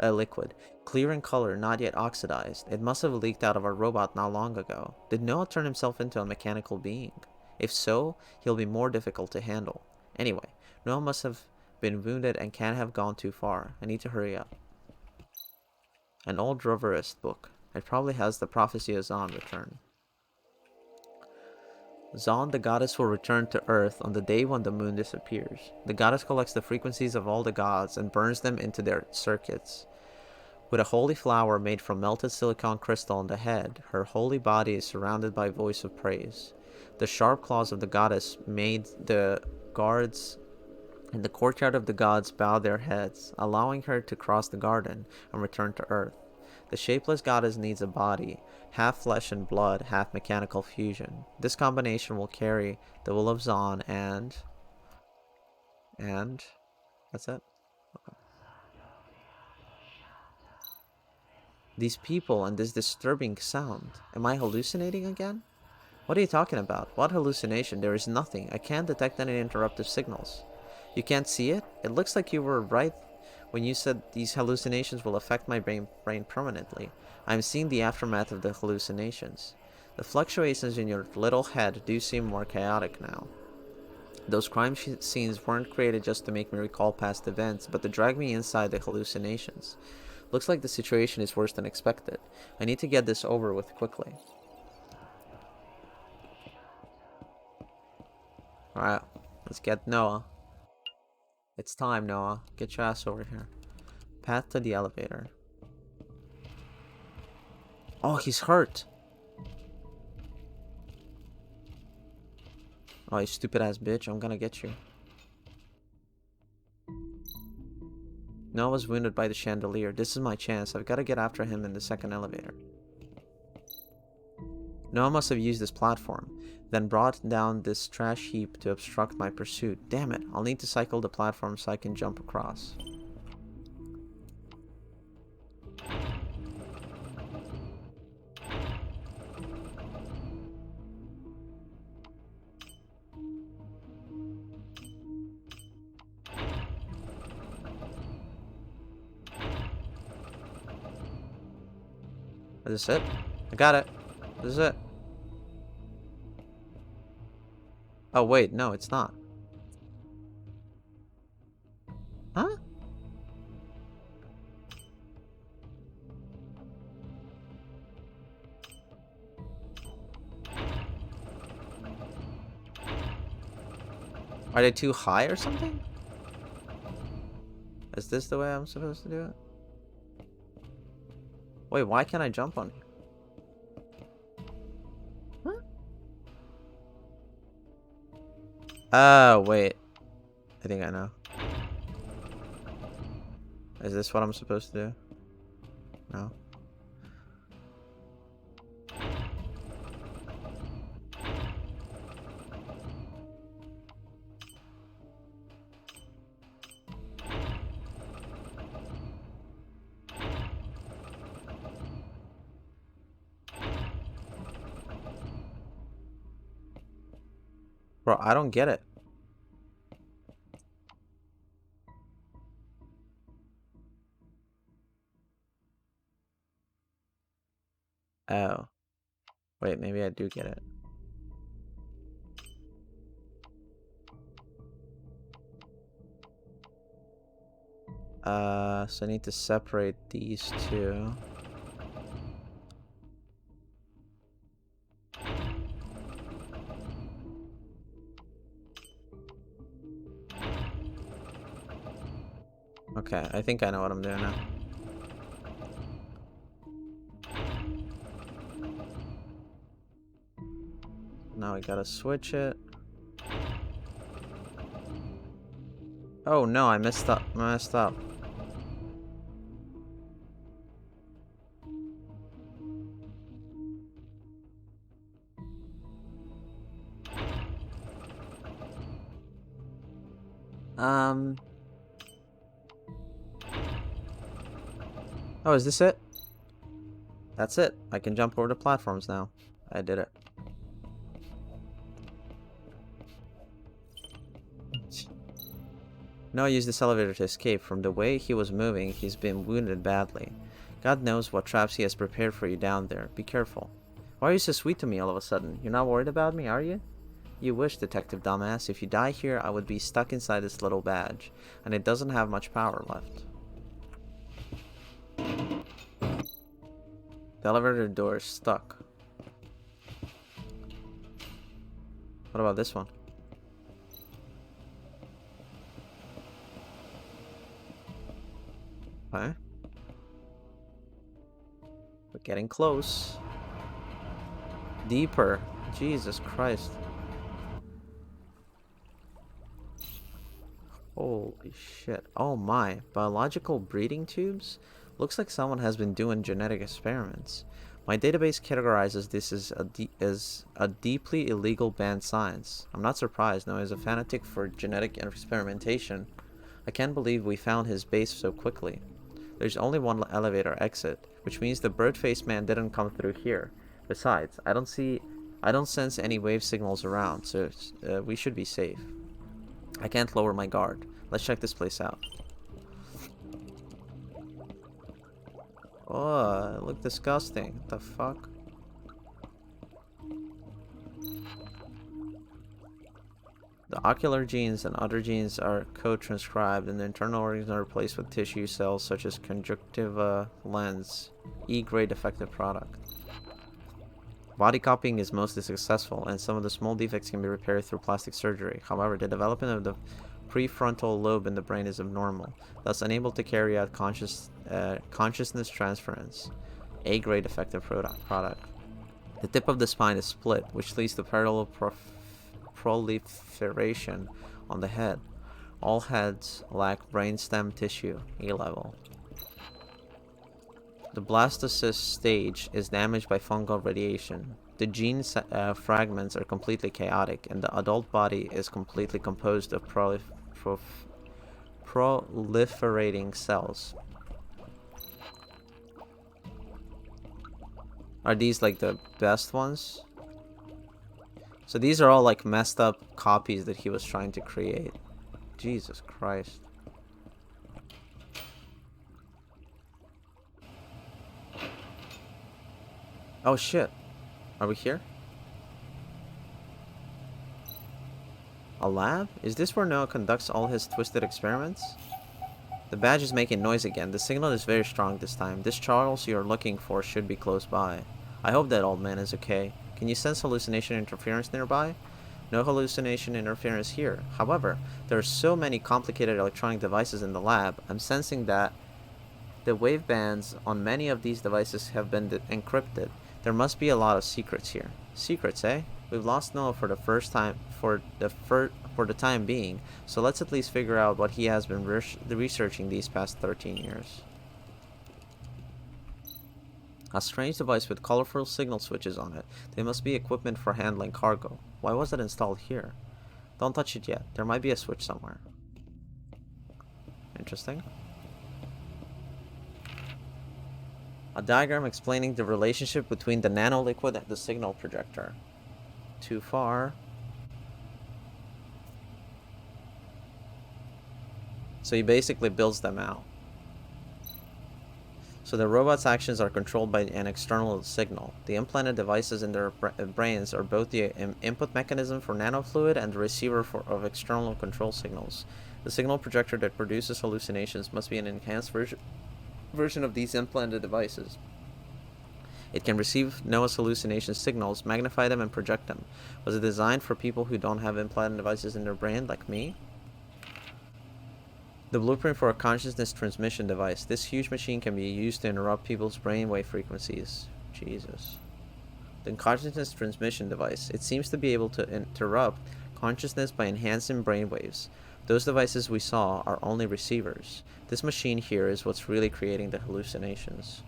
liquid, clear in color, not yet oxidized. It must have leaked out of our robot not long ago. Did Noah turn himself into a mechanical being? If so, he'll be more difficult to handle. Anyway, Noah must have been wounded and can't have gone too far. I need to hurry up. An old roverist book. It probably has the prophecy of Zon return. Zon, the goddess, will return to Earth on the day when the moon disappears. The goddess collects the frequencies of all the gods and burns them into their circuits. With a holy flower made from melted silicon crystal on the head, her holy body is surrounded by voice of praise. The sharp claws of the goddess made the guards in the courtyard of the gods bow their heads, allowing her to cross the garden and return to Earth. The shapeless goddess needs a body, half flesh and blood, half mechanical fusion. This combination will carry the will of Zon and that's it. Okay. These people and this disturbing sound. Am I hallucinating again? What are you talking about? What hallucination? There is nothing. I can't detect any interruptive signals. You can't see it? It looks like you were right when you said these hallucinations will affect my brain permanently. I'm seeing the aftermath of the hallucinations. The fluctuations in your little head do seem more chaotic now. Those crime scenes weren't created just to make me recall past events, but to drag me inside the hallucinations. Looks like the situation is worse than expected. I need to get this over with quickly. Alright, let's get Noah. It's time, Noah. Get your ass over here. Path to the elevator. Oh, he's hurt. Oh, you stupid ass bitch. I'm gonna get you. Noah was wounded by the chandelier. This is my chance. I've got to get after him in the second elevator. Noah must have used this platform, then brought down this trash heap to obstruct my pursuit. Damn it. I'll need to cycle the platform so I can jump across. Is this it? I got it. This is it. Oh, wait. No, it's not. Huh? Are they too high or something? Is this the way I'm supposed to do it? Wait, why can't I jump on you? Huh? Oh, wait. I think I know. Is this what I'm supposed to do? No. Bro, I don't get it. Oh. Wait, maybe I do get it. So I need to separate these two. Okay, I think I know what I'm doing now. Now I gotta switch it. Oh no, I messed up. Oh, is this it? That's it. I can jump over the platforms now. I did it. Noah used this elevator to escape. From the way he was moving, he's been wounded badly. God knows what traps he has prepared for you down there. Be careful. Why are you so sweet to me all of a sudden? You're not worried about me, are you? You wish, Detective Dumbass. If you die here, I would be stuck inside this little badge, and it doesn't have much power left. The elevator door is stuck. What about this one? Okay. We're getting close. Deeper. Jesus Christ. Holy shit. Oh my. Biological breeding tubes? Looks like someone has been doing genetic experiments. My database categorizes this as a deeply illegal banned science. I'm not surprised. Noah is a fanatic for genetic experimentation. I can't believe we found his base so quickly. There's only one elevator exit, which means the bird-faced man didn't come through here. Besides, I don't sense any wave signals around, so we should be safe. I can't lower my guard. Let's check this place out. Oh, it looked disgusting. What the fuck? The ocular genes and other genes are co-transcribed, and the internal organs are replaced with tissue cells such as conjunctiva lens, E-grade effective product. Body copying is mostly successful, and some of the small defects can be repaired through plastic surgery. However, the development of the prefrontal lobe in the brain is abnormal, thus unable to carry out consciousness transference. A-grade effective product. The tip of the spine is split, which leads to parallel proliferation on the head. All heads lack brainstem tissue. A-level. The blastocyst stage is damaged by fungal radiation. The gene fragments are completely chaotic, and the adult body is completely composed of proliferating cells. Are these like the best ones? So these are all like messed up copies that he was trying to create. Jesus Christ. Oh shit. Are we here? A lab? Is this where Noah conducts all his twisted experiments? The badge is making noise again. The signal is very strong this time. This Charles you're looking for should be close by. I hope that old man is okay. Can you sense hallucination interference nearby? No hallucination interference here. However, there are so many complicated electronic devices in the lab, I'm sensing that the wave bands on many of these devices have been encrypted. There must be a lot of secrets here. Secrets, eh? We've lost Noah for the time being, so let's at least figure out what he has been researching these past 13 years. A strange device with colorful signal switches on it. They must be equipment for handling cargo. Why was it installed here? Don't touch it yet. There might be a switch somewhere. Interesting. A diagram explaining the relationship between the nanoliquid and the signal projector. Too far. So he basically builds them out. So the robot's actions are controlled by an external signal. The implanted devices in their brains are both the input mechanism for nanofluid and the receiver of external control signals. The signal projector that produces hallucinations must be an enhanced version of these implanted devices. It can receive Noah's hallucination signals, magnify them, and project them. Was it designed for people who don't have implanted devices in their brain, like me? The blueprint for a consciousness transmission device. This huge machine can be used to interrupt people's brainwave frequencies. Jesus. The consciousness transmission device. It seems to be able to interrupt consciousness by enhancing brainwaves. Those devices we saw are only receivers. This machine here is what's really creating the hallucinations.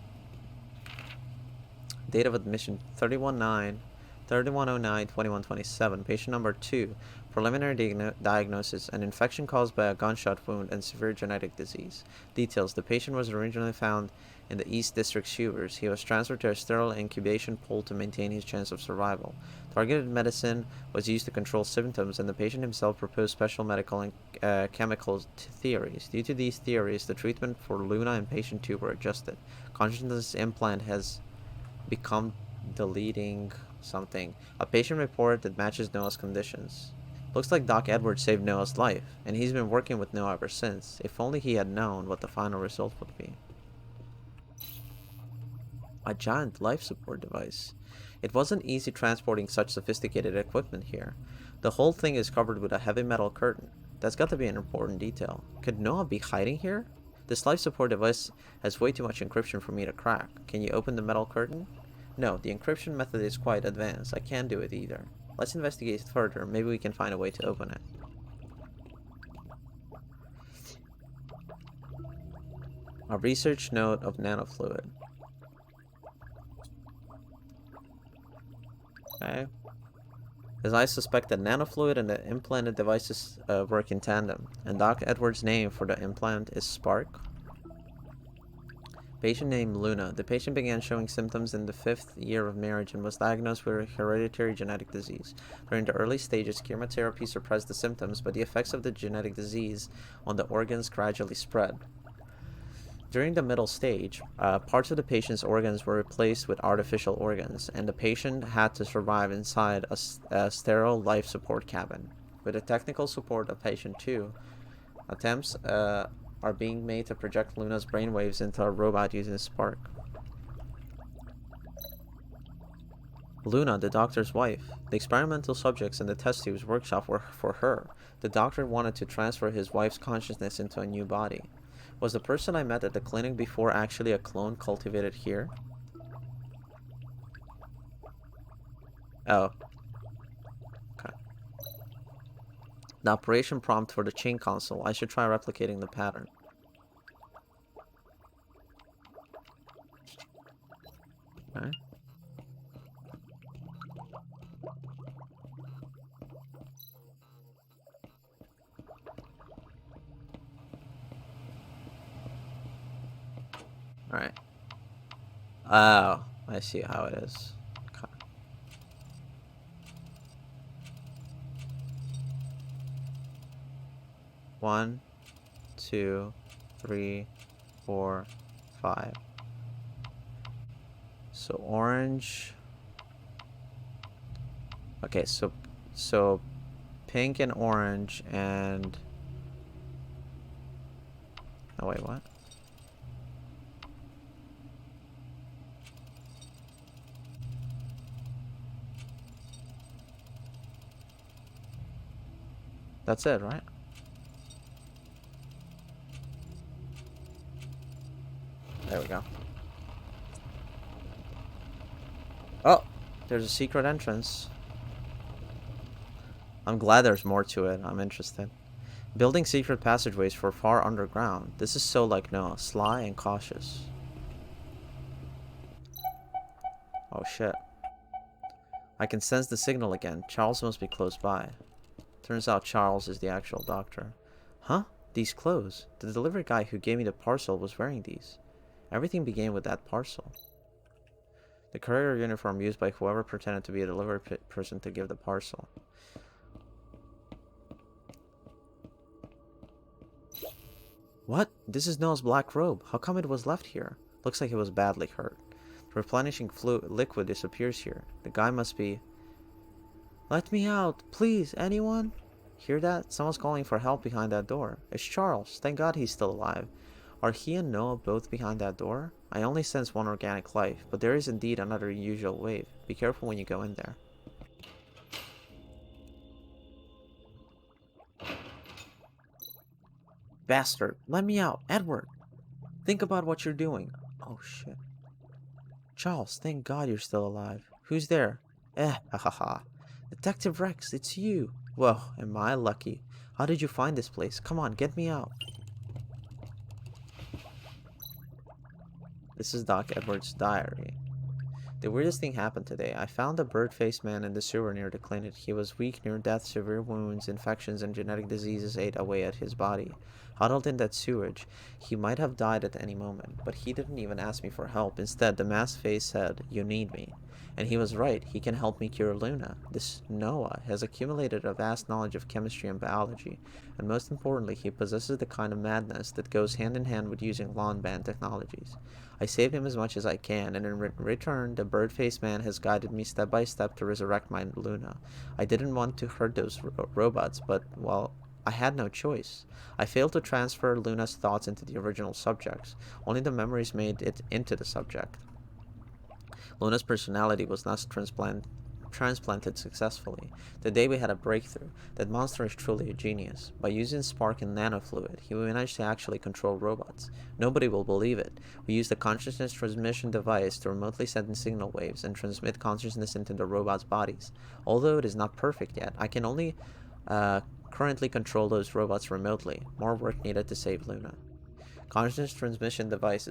Date of admission 3109, 2127. Patient number 2. Preliminary diagnosis: an infection caused by a gunshot wound and severe genetic disease. Details: the patient was originally found in the East District sewers. He was transferred to a sterile incubation pool to maintain his chance of survival. Targeted medicine was used to control symptoms, and the patient himself proposed special medical and chemical theories. Due to these theories, the treatment for Luna and patient 2 were adjusted. Consciousness implant has become deleting something. A patient report that matches Noah's conditions. Looks like Doc Edwards saved Noah's life, and he's been working with Noah ever since. If only he had known what the final result would be. A giant life support device. It wasn't easy transporting such sophisticated equipment here. The whole thing is covered with a heavy metal curtain. That's got to be an important detail. Could Noah be hiding here? This life support device has way too much encryption for me to crack. Can you open the metal curtain? No, the encryption method is quite advanced. I can't do it either. Let's investigate further. Maybe we can find a way to open it. A research note of nanofluid. Okay. As I suspect that nanofluid and the implanted devices work in tandem, and Doc Edwards' name for the implant is Spark. Patient named Luna. The patient began showing symptoms in the 5th year of marriage and was diagnosed with a hereditary genetic disease. During the early stages, chemotherapy suppressed the symptoms, but the effects of the genetic disease on the organs gradually spread. During the middle stage, parts of the patient's organs were replaced with artificial organs, and the patient had to survive inside a sterile life support cabin. With the technical support of patient 2, attempts are being made to project Luna's brainwaves into a robot using Spark. Luna, the doctor's wife. The experimental subjects in the test tubes workshop were for her. The doctor wanted to transfer his wife's consciousness into a new body. Was the person I met at the clinic before actually a clone cultivated here? Oh. Okay. The operation prompt for the chain console. I should try replicating the pattern. Okay. Alright. Oh, I see how it is. Okay. One, 2, 3, 4, 5. So orange. Okay, so pink and orange and oh wait, what? That's it, right? There we go. Oh, there's a secret entrance. I'm glad there's more to it. I'm interested. Building secret passageways for far underground. This is so like Noah, sly and cautious. Oh shit. I can sense the signal again. Charles must be close by. Turns out Charles is the actual doctor. Huh? These clothes. The delivery guy who gave me the parcel was wearing these. Everything began with that parcel. The courier uniform used by whoever pretended to be a delivery person to give the parcel. What? This is Noah's black robe. How come it was left here? Looks like it was badly hurt. The replenishing liquid disappears here. The guy must be... Let me out, please, anyone? Hear that? Someone's calling for help behind that door. It's Charles. Thank God he's still alive. Are he and Noah both behind that door? I only sense one organic life, but there is indeed another unusual wave. Be careful when you go in there. Bastard, let me out. Edward, think about what you're doing. Oh shit. Charles, thank God you're still alive. Who's there? Ha. Detective Rex, it's you. Whoa, am I lucky. How did you find this place? Come on, get me out. This is Doc Edwards' diary. The weirdest thing happened today. I found a bird-faced man in the sewer near the clinic. He was weak, near death, severe wounds, infections, and genetic diseases ate away at his body. Huddled in that sewage, he might have died at any moment, but he didn't even ask me for help. Instead, the masked face said, "You need me." And he was right. He can help me cure Luna. This Noah has accumulated a vast knowledge of chemistry and biology, and most importantly, he possesses the kind of madness that goes hand in hand with using lawn band technologies. I saved him as much as I can, and in return, the bird-faced man has guided me step by step to resurrect my Luna. I didn't want to hurt those robots, but, well, I had no choice. I failed to transfer Luna's thoughts into the original subjects. Only the memories made it into the subject. Luna's personality was not transplanted successfully. Today we had a breakthrough. That monster is truly a genius. By using spark and nanofluid, he managed to actually control robots. Nobody will believe it. We used a consciousness transmission device to remotely send in signal waves and transmit consciousness into the robots' bodies. Although it is not perfect yet, I can only currently control those robots remotely. More work needed to save Luna. Consciousness transmission device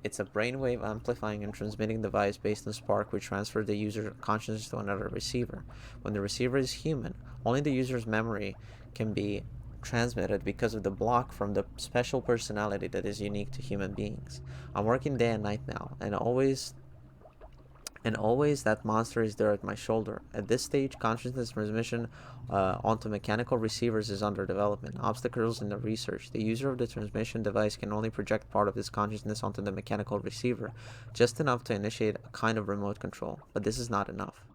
it's a brainwave amplifying and transmitting device based on spark which transfers the user's consciousness to another receiver. When the receiver is human, only the user's memory can be transmitted because of the block from the special personality that is unique to human beings. I'm working day and night now, and always that monster is there at my shoulder. At this stage, consciousness transmission onto mechanical receivers is under development. Obstacles in the research. The user of the transmission device can only project part of this consciousness onto the mechanical receiver, just enough to initiate a kind of remote control. But this is not enough.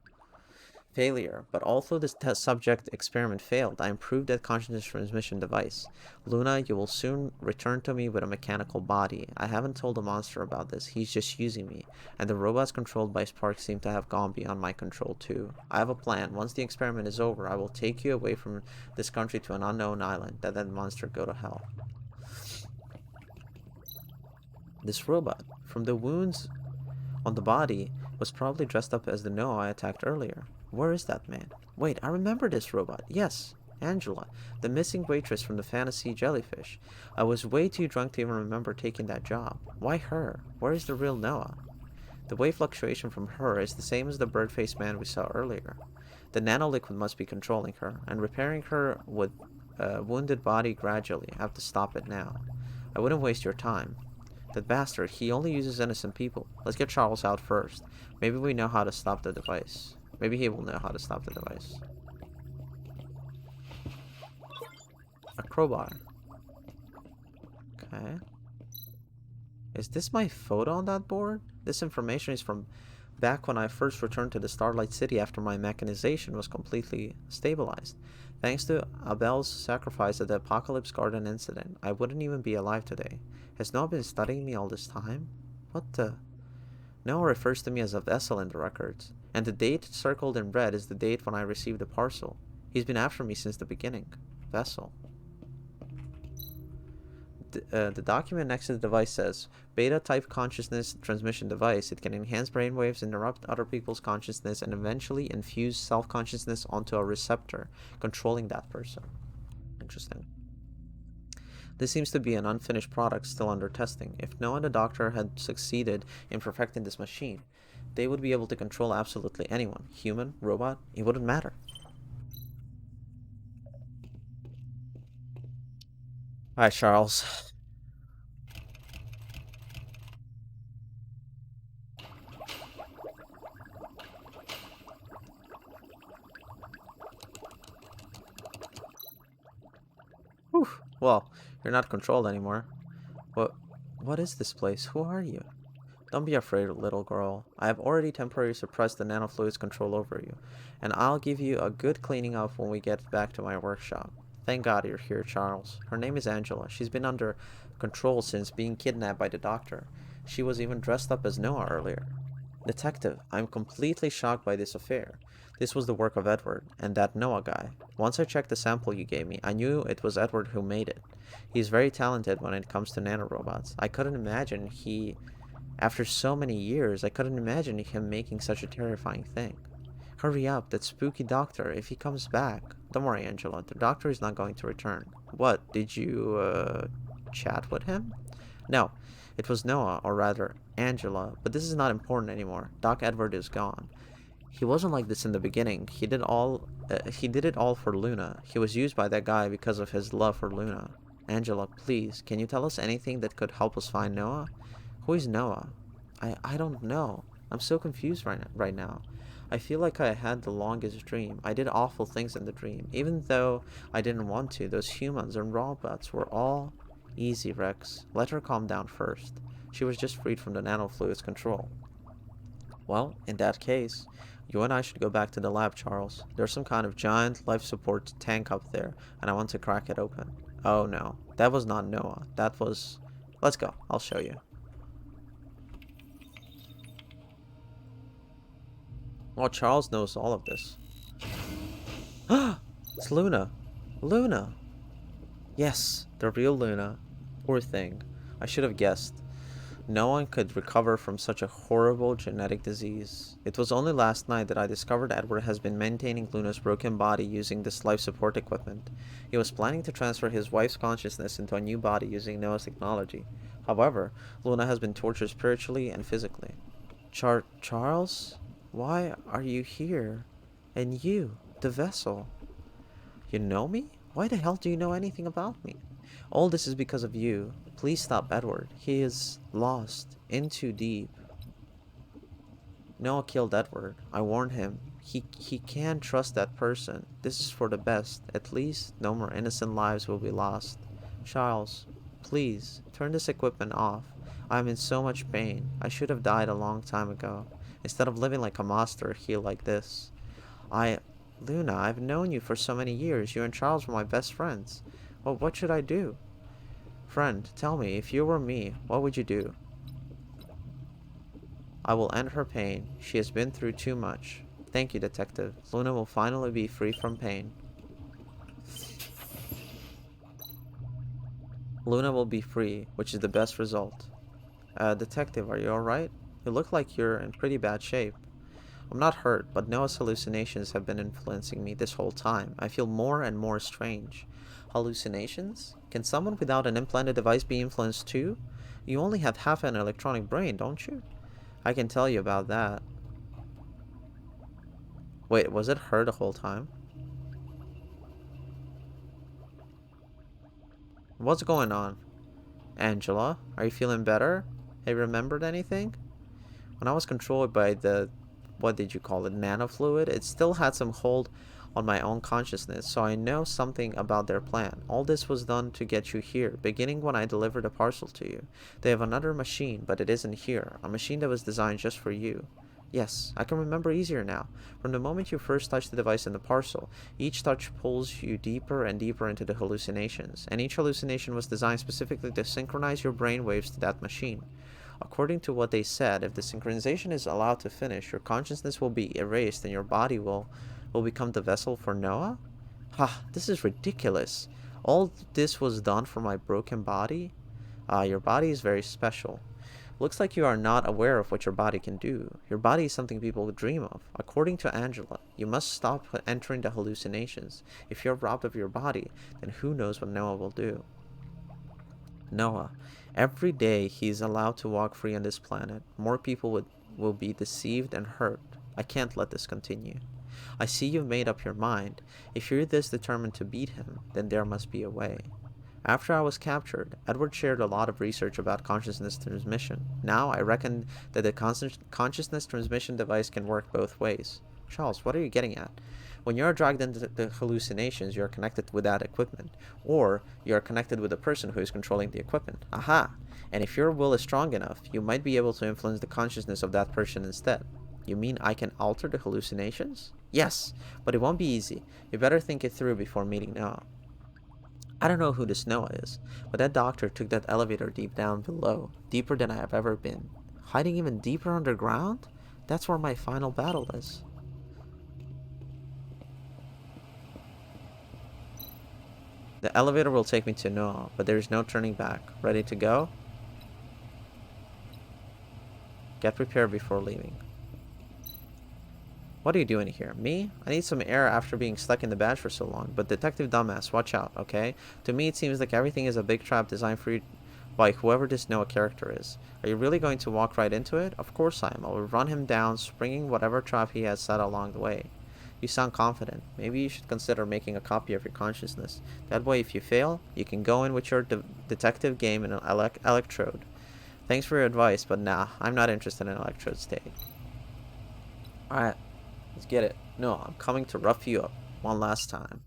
Failure. But although this test subject experiment failed, I improved that consciousness transmission device. Luna, you will soon return to me with a mechanical body. I haven't told the monster about this. He's just using me. And the robots controlled by Spark seem to have gone beyond my control too. I have a plan. Once the experiment is over, I will take you away from this country to an unknown island. Let that monster go to hell. This robot, from the wounds on the body, was probably dressed up as the Noah I attacked earlier. Where is that man? Wait, I remember this robot. Yes, Angela, the missing waitress from the fantasy jellyfish. I was way too drunk to even remember taking that job. Why her? Where is the real Noah? The wave fluctuation from her is the same as the bird-faced man we saw earlier. The nanoliquid must be controlling her, and repairing her with a wounded body gradually. I have to stop it now. I wouldn't waste your time. That bastard, he only uses innocent people. Let's get Charles out first. Maybe we know how to stop the device. Maybe he will know how to stop the device. A crowbar. Okay. Is this my photo on that board? This information is from back when I first returned to the Starlight City after my mechanization was completely stabilized. Thanks to Abel's sacrifice at the Apocalypse Garden incident, I wouldn't even be alive today. Has Noah been studying me all this time? What the? Noah refers to me as a vessel in the records, and the date circled in red is the date when I received the parcel. He's been after me since the beginning. Vessel. The document next to the device says, Beta-type consciousness transmission device. It can enhance brainwaves, interrupt other people's consciousness, and eventually infuse self-consciousness onto a receptor, controlling that person. Interesting. This seems to be an unfinished product still under testing. If Noah and the doctor had succeeded in perfecting this machine, they would be able to control absolutely anyone. Human, robot, it wouldn't matter. Alright, Charles. Whew. Well, you're not controlled anymore. What is this place? Who are you? Don't be afraid, little girl. I have already temporarily suppressed the nanofluid's control over you, and I'll give you a good cleaning up when we get back to my workshop. Thank God you're here, Charles. Her name is Angela. She's been under control since being kidnapped by the doctor. She was even dressed up as Noah earlier. Detective, I'm completely shocked by this affair. This was the work of Edward, and that Noah guy. Once I checked the sample you gave me, I knew it was Edward who made it. He's very talented when it comes to nanorobots. After so many years, I couldn't imagine him making such a terrifying thing. Hurry up, that spooky doctor, if he comes back. Don't worry, Angela, the doctor is not going to return. What, did you, chat with him? No, it was Noah, or rather, Angela, but this is not important anymore. Doc Edward is gone. He wasn't like this in the beginning. He did it all for Luna. He was used by that guy because of his love for Luna. Angela, please, can you tell us anything that could help us find Noah? Who is Noah? I don't know. I'm so confused right now. I feel like I had the longest dream. I did awful things in the dream. Even though I didn't want to, those humans and robots were all... Easy, Rex. Let her calm down first. She was just freed from the nanofluid's control. Well, in that case, you and I should go back to the lab, Charles. There's some kind of giant life support tank up there, and I want to crack it open. Oh no, that was not Noah. That was... Let's go. I'll show you. Well, Charles knows all of this. It's Luna. Luna. Yes, the real Luna. Poor thing. I should have guessed. No one could recover from such a horrible genetic disease. It was only last night that I discovered Edward has been maintaining Luna's broken body using this life support equipment. He was planning to transfer his wife's consciousness into a new body using Noah's technology. However, Luna has been tortured spiritually and physically. Charles? Why are you here? And you, the vessel. You know me? Why the hell do you know anything about me? All this is because of you. Please stop Edward. He is lost. In too deep. Noah killed Edward. I warned him. He can't trust that person. This is for the best. At least no more innocent lives will be lost. Charles, please, turn this equipment off. I am in so much pain. I should have died a long time ago. Instead of living like a monster here like this. Luna, I've known you for so many years. You and Charles were my best friends. Well, what should I do? Friend, tell me, if you were me, what would you do? I will end her pain. She has been through too much. Thank you, Detective. Luna will finally be free from pain. Luna will be free, which is the best result. Detective, are you alright? You look like you're in pretty bad shape. I'm not hurt, but Noah's hallucinations have been influencing me this whole time. I feel more and more strange. Hallucinations? Can someone without an implanted device be influenced too? You only have half an electronic brain, don't you? I can tell you about that. Wait, was it her the whole time? What's going on? Angela, are you feeling better? Have you remembered anything? When I was controlled by the, what did you call it, nanofluid, it still had some hold on my own consciousness, so I know something about their plan. All this was done to get you here, beginning when I delivered a parcel to you. They have another machine, but it isn't here, a machine that was designed just for you. Yes, I can remember easier now. From the moment you first touch the device in the parcel, each touch pulls you deeper and deeper into the hallucinations, and each hallucination was designed specifically to synchronize your brain waves to that machine. According to what they said, if the synchronization is allowed to finish, your consciousness will be erased and your body will become the vessel for Noah? Ha, this is ridiculous. All this was done for my broken body? Your body is very special. Looks like you are not aware of what your body can do. Your body is something people dream of. According to Angela, you must stop entering the hallucinations. If you're robbed of your body, then who knows what Noah will do. Noah. Every day he is allowed to walk free on this planet, more people will be deceived and hurt. I can't let this continue. I see you've made up your mind. If you're this determined to beat him, then there must be a way. After I was captured, Edward shared a lot of research about consciousness transmission. Now I reckon that the consciousness transmission device can work both ways. Charles, what are you getting at? When you are dragged into the hallucinations, you are connected with that equipment. Or you are connected with the person who is controlling the equipment. Aha! And if your will is strong enough, you might be able to influence the consciousness of that person instead. You mean I can alter the hallucinations? Yes, but it won't be easy. You better think it through before meeting Noah. I don't know who this Noah is, but that doctor took that elevator deep down below, deeper than I have ever been. Hiding even deeper underground? That's where my final battle is. The elevator will take me to Noah, but there is no turning back. Ready to go? Get prepared before leaving. What are you doing here? Me? I need some air after being stuck in the badge for so long, but Detective Dumbass, watch out, okay? To me it seems like everything is a big trap designed for you by whoever this Noah character is. Are you really going to walk right into it? Of course I am. I will run him down, springing whatever trap he has set along the way. You sound confident. Maybe you should consider making a copy of your consciousness. That way, if you fail, you can go in with your detective game in an electrode. Thanks for your advice, but nah, I'm not interested in electrode state. Alright, let's get it. No, I'm coming to rough you up one last time.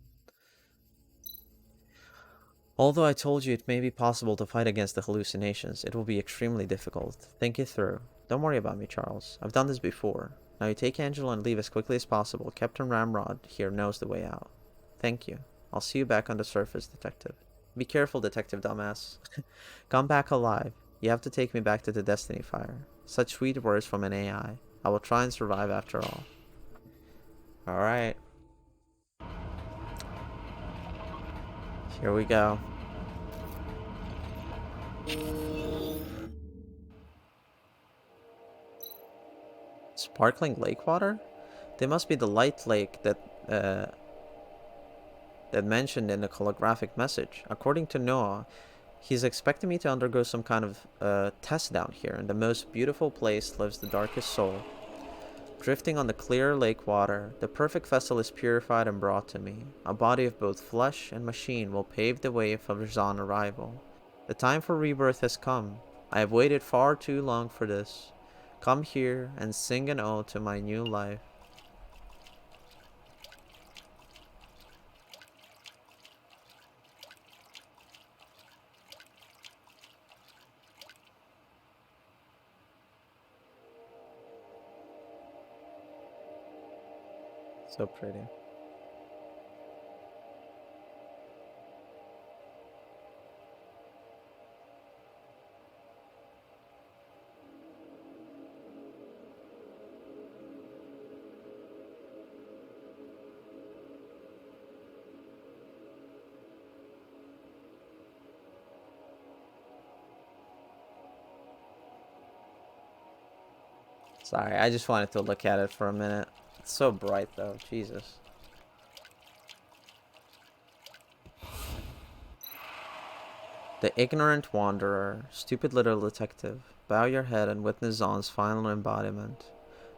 Although I told you it may be possible to fight against the hallucinations, it will be extremely difficult. Think it through. Don't worry about me, Charles. I've done this before. Now you take Angela and leave as quickly as possible. Captain Ramrod here knows the way out. Thank you. I'll see you back on the surface, Detective. Be careful, Detective Dumbass. Come back alive. You have to take me back to the Destiny Fire. Such sweet words from an AI. I will try and survive after all. Alright. Here we go. Sparkling lake water? They must be the light lake that mentioned in the holographic message. According to Noah, he's expecting me to undergo some kind of test down here. In the most beautiful place lives the darkest soul. Drifting on the clear lake water, the perfect vessel is purified and brought to me. A body of both flesh and machine will pave the way for Ryzen arrival. The time for rebirth has come. I have waited far too long for this. Come here and sing an ode to my new life. So pretty. Sorry, I just wanted to look at it for a minute. It's so bright though, Jesus. The ignorant wanderer, stupid little detective, bow your head and witness Zon's final embodiment,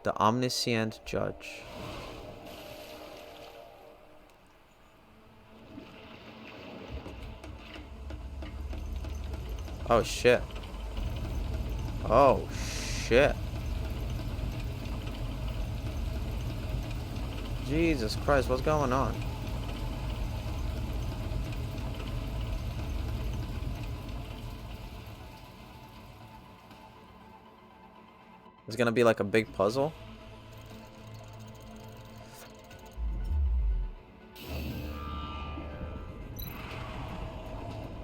the omniscient judge. Oh shit. Oh shit. Jesus Christ, what's going on? It's gonna be like a big puzzle.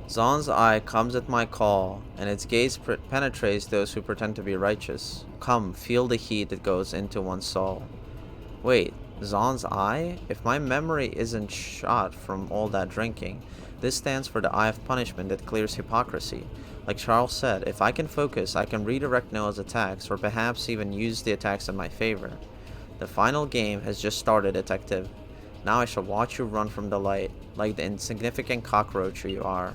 Zon's eye comes at my call, and its gaze penetrates those who pretend to be righteous. Come, feel the heat that goes into one's soul. Wait, Zon's eye? If my memory isn't shot from all that drinking, this stands for the eye of punishment that clears hypocrisy. Like Charles said, if I can focus, I can redirect Noah's attacks, or perhaps even use the attacks in my favor. The final game has just started, Detective. Now I shall watch you run from the light, like the insignificant cockroach you are.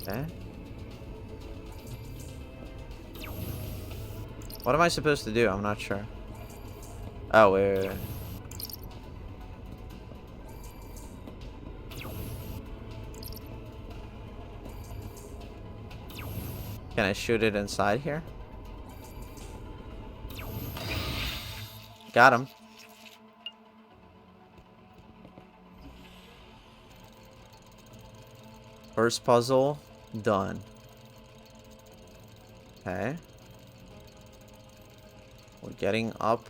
Okay. What am I supposed to do? I'm not sure. Oh, wait. Can I shoot it inside here? Got him. First puzzle done. Okay. We're getting up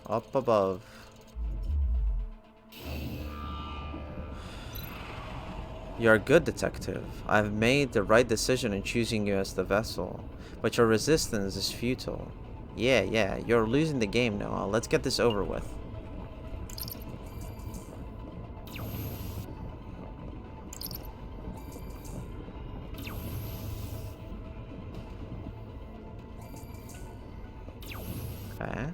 above. You're a good detective. I've made the right decision in choosing you as the vessel, but your resistance is futile. Yeah, you're losing the game, Noah. Let's get this over with. Okay.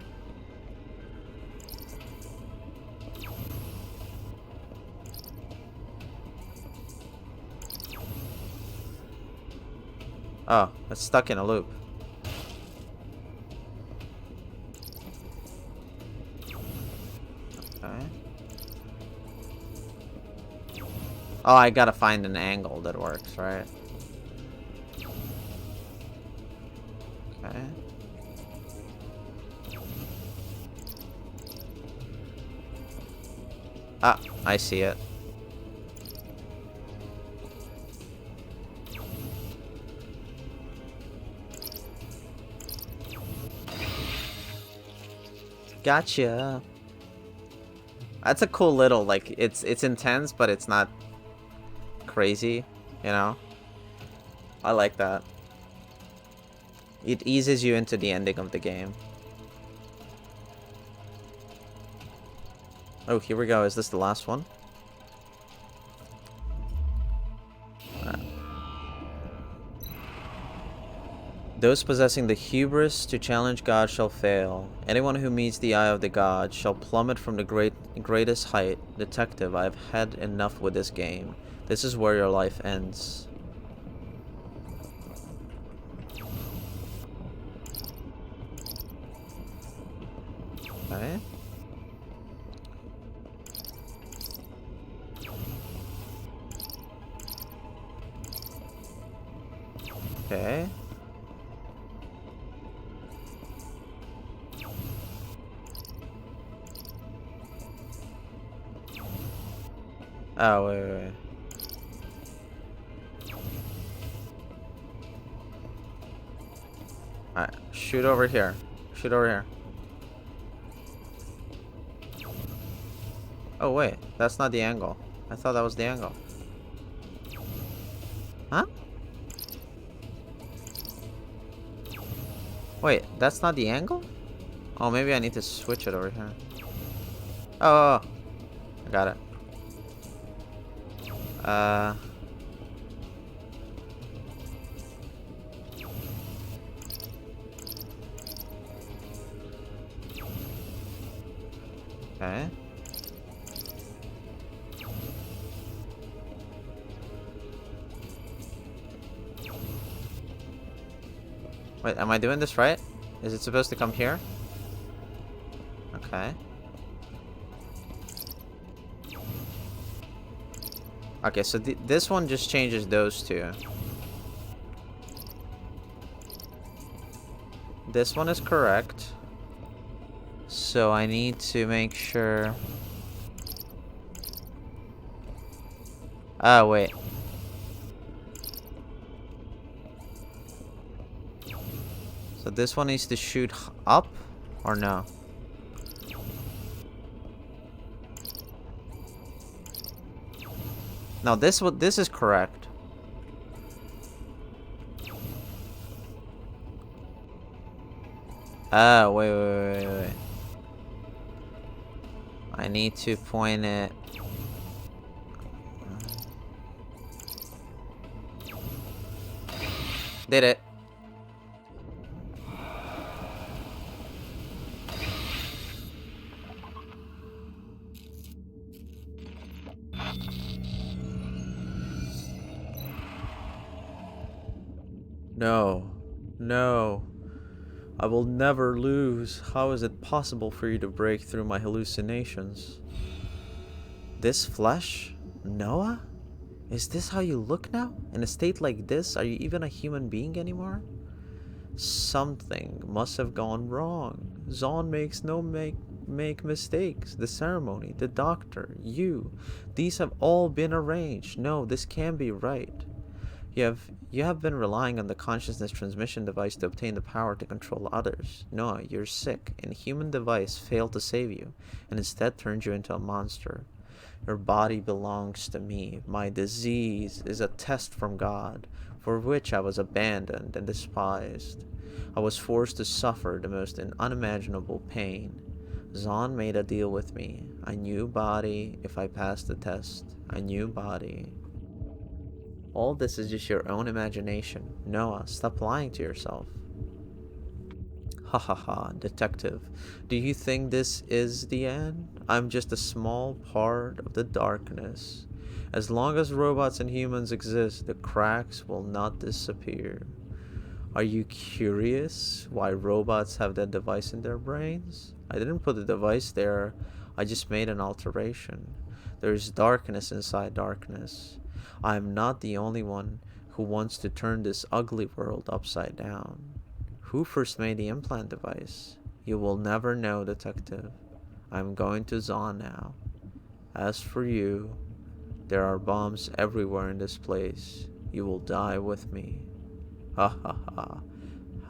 Oh, it's stuck in a loop. Okay. Oh, I gotta find an angle that works, right? Okay. Ah, I see it. Gotcha. That's a cool little, like, it's intense, but it's not crazy, you know? I like that. It eases you into the ending of the game. Oh, here we go. Is this the last one? Those possessing the hubris to challenge God shall fail. Anyone who meets the eye of the god shall plummet from the greatest height. Detective, I have had enough with this game. This is where your life ends. Okay. Okay. Oh, wait. Alright, shoot over here. Shoot over here. Oh, wait. That's not the angle. I thought that was the angle. Huh? Wait, that's not the angle? Oh, maybe I need to switch it over here. Oh, I got it. Okay. Wait, am I doing this right? Is it supposed to come here? Okay. Okay, so this one just changes those two. This one is correct. So I need to make sure... Oh, wait. So this one needs to shoot up or no? No, this is correct. Oh, wait. I need to point it. Did it. No. No. I will never lose. How is it possible for you to break through my hallucinations? This flesh? Noah? Is this how you look now? In a state like this, are you even a human being anymore? Something must have gone wrong. Zon makes no make mistakes. The ceremony, the doctor, you. These have all been arranged. No, this can't be right. You have been relying on the consciousness transmission device to obtain the power to control others. Noah, you're sick, and a human device failed to save you, and instead turned you into a monster. Your body belongs to me. My disease is a test from God, for which I was abandoned and despised. I was forced to suffer the most unimaginable pain. Zon made a deal with me. A new body if I passed the test. A new body. All this is just your own imagination. Noah, stop lying to yourself. Ha ha ha, detective. Do you think this is the end? I'm just a small part of the darkness. As long as robots and humans exist, the cracks will not disappear. Are you curious why robots have that device in their brains? I didn't put the device there, I just made an alteration. There is darkness inside darkness. I am not the only one who wants to turn this ugly world upside down. Who first made the implant device? You will never know, detective. I'm going to Zon now. As for you, there are bombs everywhere in this place. You will die with me. Ha ha ha.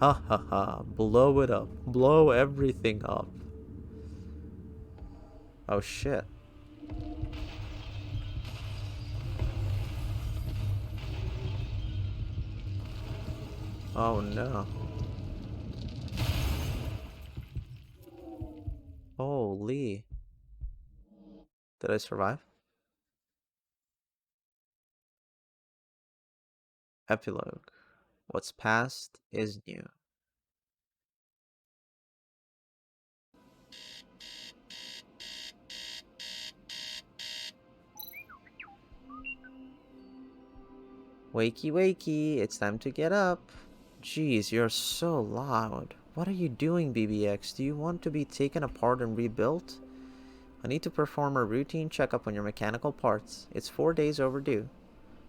Ha ha ha. Blow it up. Blow everything up. Oh shit. Oh no. Holy. Did I survive? Epilogue. What's past is new. Wakey wakey, it's time to get up. Jeez, you're so loud. What are you doing, BBX? Do you want to be taken apart and rebuilt? I need to perform a routine checkup on your mechanical parts. It's 4 days overdue.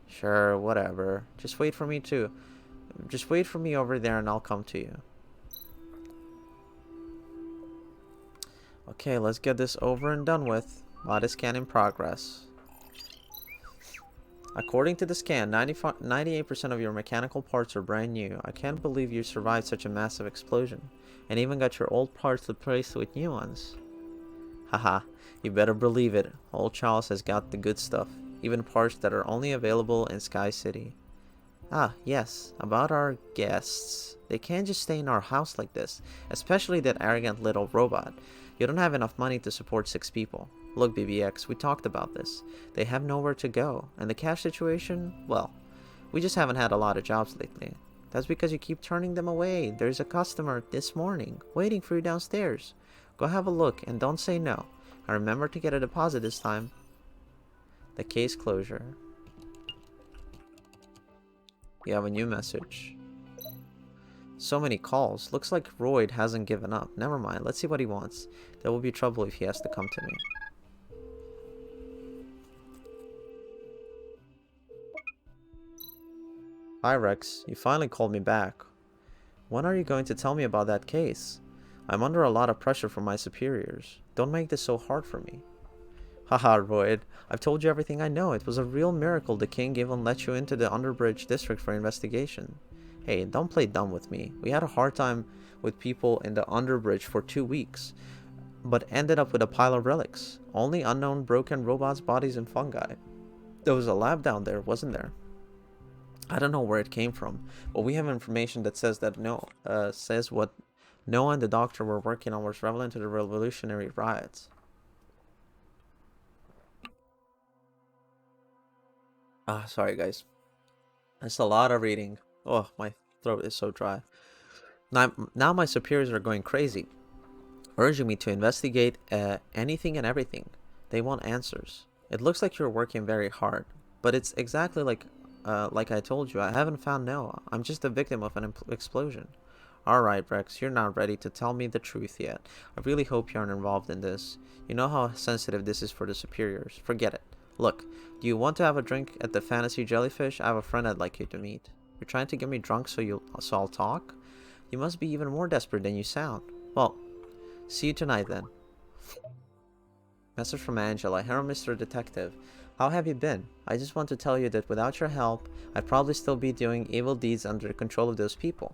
Sure, whatever. Just wait for me over there and I'll come to you. Okay, let's get this over and done with. Body scan in progress. According to the scan, 98% of your mechanical parts are brand new. I can't believe you survived such a massive explosion, and even got your old parts replaced with new ones. Haha, you better believe it. Old Charles has got the good stuff, even parts that are only available in Sky City. Ah, yes, about our guests. They can't just stay in our house like this, especially that arrogant little robot. You don't have enough money to support 6 people. Look, BBX, we talked about this. They have nowhere to go, and the cash situation, well, we just haven't had a lot of jobs lately. That's because you keep turning them away. There's a customer this morning, waiting for you downstairs. Go have a look, and don't say no. And remember to get a deposit this time. The case closure. You have a new message. So many calls. Looks like Royd hasn't given up. Never mind. Let's see what he wants. There will be trouble if he has to come to me. Hi, Rex. You finally called me back. When are you going to tell me about that case? I'm under a lot of pressure from my superiors. Don't make this so hard for me. Haha, Royd. I've told you everything I know. It was a real miracle the king even let you into the Underbridge district for investigation. Hey, don't play dumb with me. We had a hard time with people in the Underbridge for 2 weeks, but ended up with a pile of relics. Only unknown broken robots, bodies, and fungi. There was a lab down there, wasn't there? I don't know where it came from, but we have information that says that says what Noah and the doctor were working on was relevant to the revolutionary riots. Ah, sorry guys. That's a lot of reading. Oh, my throat is so dry. Now my superiors are going crazy, urging me to investigate anything and everything. They want answers. It looks like you're working very hard, but it's exactly like I told you. I haven't found Noah. I'm just a victim of an explosion. Alright, Rex, you're not ready to tell me the truth yet. I really hope you aren't involved in this. You know how sensitive this is for the superiors. Forget it. Look, do you want to have a drink at the Fantasy Jellyfish? I have a friend I'd like you to meet. You're trying to get me drunk so I'll talk? You must be even more desperate than you sound. Well, see you tonight then. Message from Angela. Hello, Mr. Detective. How have you been? I just want to tell you that without your help, I'd probably still be doing evil deeds under the control of those people.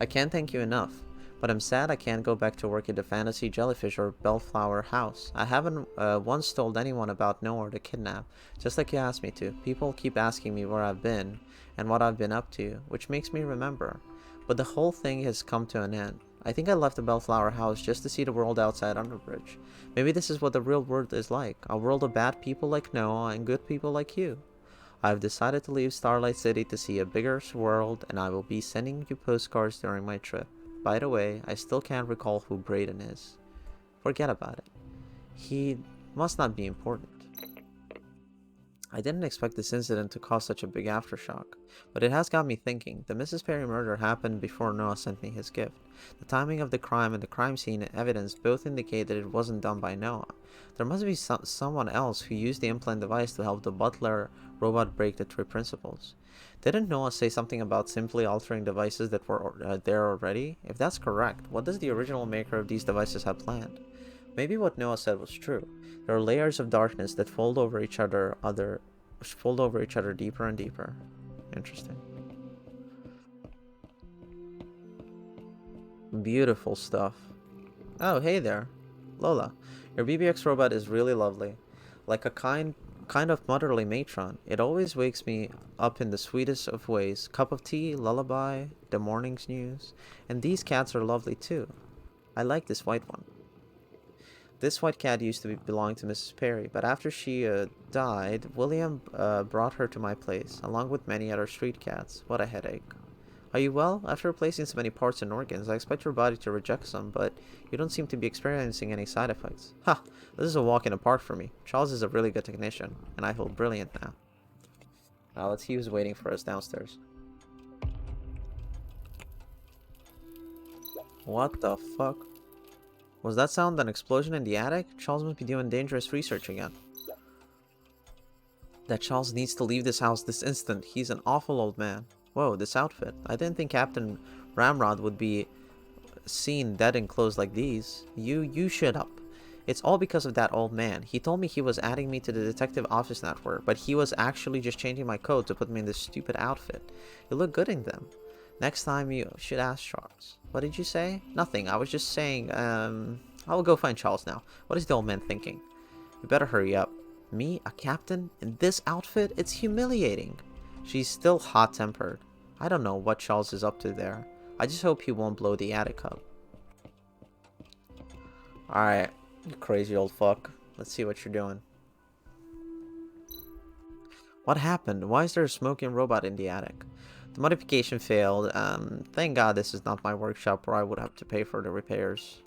I can't thank you enough, but I'm sad I can't go back to work at the Fantasy Jellyfish or Bellflower House. I haven't once told anyone about Noah or the kidnap, just like you asked me to. People keep asking me where I've been and what I've been up to, which makes me remember. But the whole thing has come to an end. I think I left the Bellflower House just to see the world outside Underbridge. Maybe this is what the real world is like, a world of bad people like Noah and good people like you. I've decided to leave Starlight City to see a bigger world, and I will be sending you postcards during my trip. By the way, I still can't recall who Brayden is. Forget about it. He must not be important. I didn't expect this incident to cause such a big aftershock, but it has got me thinking. The Mrs. Perry murder happened before Noah sent me his gift. The timing of the crime and the crime scene evidence both indicate that it wasn't done by Noah. There must be someone else who used the implant device to help the butler robot break the three principles. Didn't Noah say something about simply altering devices that were there already? If that's correct, what does the original maker of these devices have planned? Maybe what Noah said was true. There are layers of darkness that fold over each other deeper and deeper. Interesting. Beautiful stuff. Oh, hey there. Lola, your BBX robot is really lovely. Like a kind of motherly matron. It always wakes me up in the sweetest of ways. Cup of tea, lullaby, the morning's news. And these cats are lovely too. I like this white one. This white cat used to belong to Mrs. Perry, but after she died, William brought her to my place, along with many other street cats. What a headache. Are you well? After replacing so many parts and organs, I expect your body to reject some, but you don't seem to be experiencing any side effects. Ha! This is a walk in the park for me. Charles is a really good technician, and I feel brilliant now. Now let's see who's waiting for us downstairs. What the fuck? Was that sound an explosion in the attic? Charles must be doing dangerous research again. That Charles needs to leave this house this instant. He's an awful old man. Whoa, this outfit. I didn't think Captain Ramrod would be seen dead in clothes like these. You shut up. It's all because of that old man. He told me he was adding me to the detective office network, but he was actually just changing my code to put me in this stupid outfit. You look good in them. Next time you should ask Charles. What did you say? Nothing. I was just saying, I will go find Charles now. What is the old man thinking? You better hurry up. Me? A captain? In this outfit? It's humiliating. She's still hot-tempered. I don't know what Charles is up to there. I just hope he won't blow the attic up. Alright, you crazy old fuck. Let's see what you're doing. What happened? Why is there a smoking robot in the attic? The modification failed. Thank God this is not my workshop where I would have to pay for the repairs.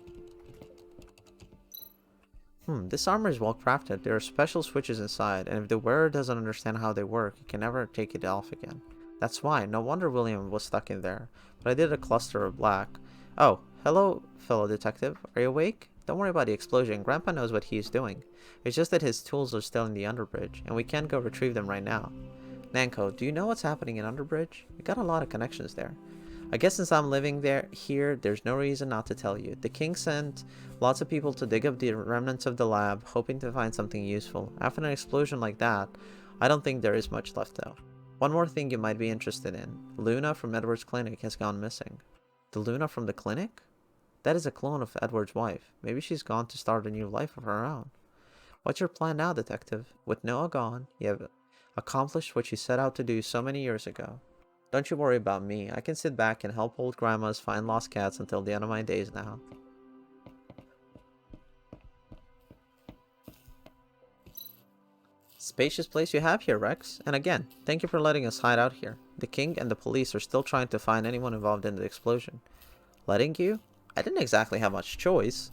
This armor is well crafted. There are special switches inside, and if the wearer doesn't understand how they work, he can never take it off again. That's why. No wonder William was stuck in there. But I did a cluster of black. Oh, hello, fellow detective. Are you awake? Don't worry about the explosion. Grandpa knows what he's doing. It's just that his tools are still in the underbridge, and we can't go retrieve them right now. Nanko, do you know what's happening in Underbridge? We got a lot of connections there. I guess since I'm living here, there's no reason not to tell you. The king sent lots of people to dig up the remnants of the lab, hoping to find something useful. After an explosion like that, I don't think there is much left though. One more thing you might be interested in. Luna from Edward's clinic has gone missing. The Luna from the clinic? That is a clone of Edward's wife. Maybe she's gone to start a new life of her own. What's your plan now, detective? With Noah gone, you have accomplished what you set out to do so many years ago. Don't you worry about me. I can sit back and help old grandmas find lost cats until the end of my days now. Spacious place you have here, Rex. And again, thank you for letting us hide out here. The king and the police are still trying to find anyone involved in the explosion. Letting you? I didn't exactly have much choice.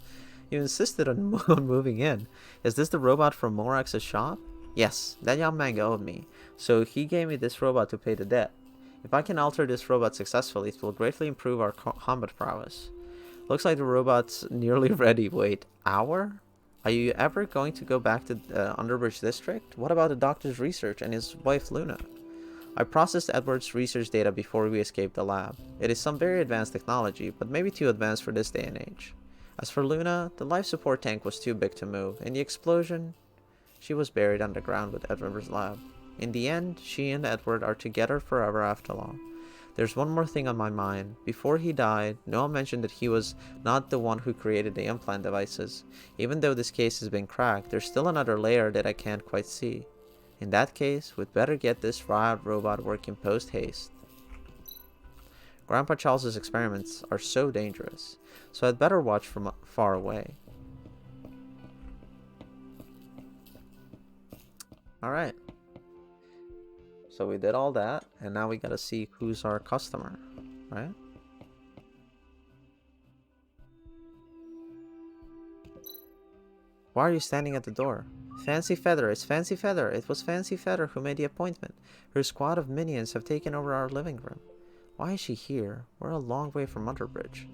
You insisted on moving in. Is this the robot from Morax's shop? Yes, that young man owed me, so he gave me this robot to pay the debt. If I can alter this robot successfully, it will greatly improve our combat prowess. Looks like the robot's nearly ready. Wait, hour? Are you ever going to go back to Underbridge District? What about the doctor's research and his wife Luna? I processed Edward's research data before we escaped the lab. It is some very advanced technology, but maybe too advanced for this day and age. As for Luna, the life support tank was too big to move. In the explosion, she was buried underground with Edward's lab. In the end, she and Edward are together forever after all. There's one more thing on my mind. Before he died, Noah mentioned that he was not the one who created the implant devices. Even though this case has been cracked, there's still another layer that I can't quite see. In that case, we'd better get this riot robot working post-haste. Grandpa Charles's experiments are so dangerous, so I'd better watch from far away. Alright. So we did all that, and now we gotta see who's our customer, right? Why are you standing at the door? Fancy Feather, it's Fancy Feather. It was Fancy Feather who made the appointment. Her squad of minions have taken over our living room. Why is she here? We're a long way from Underbridge.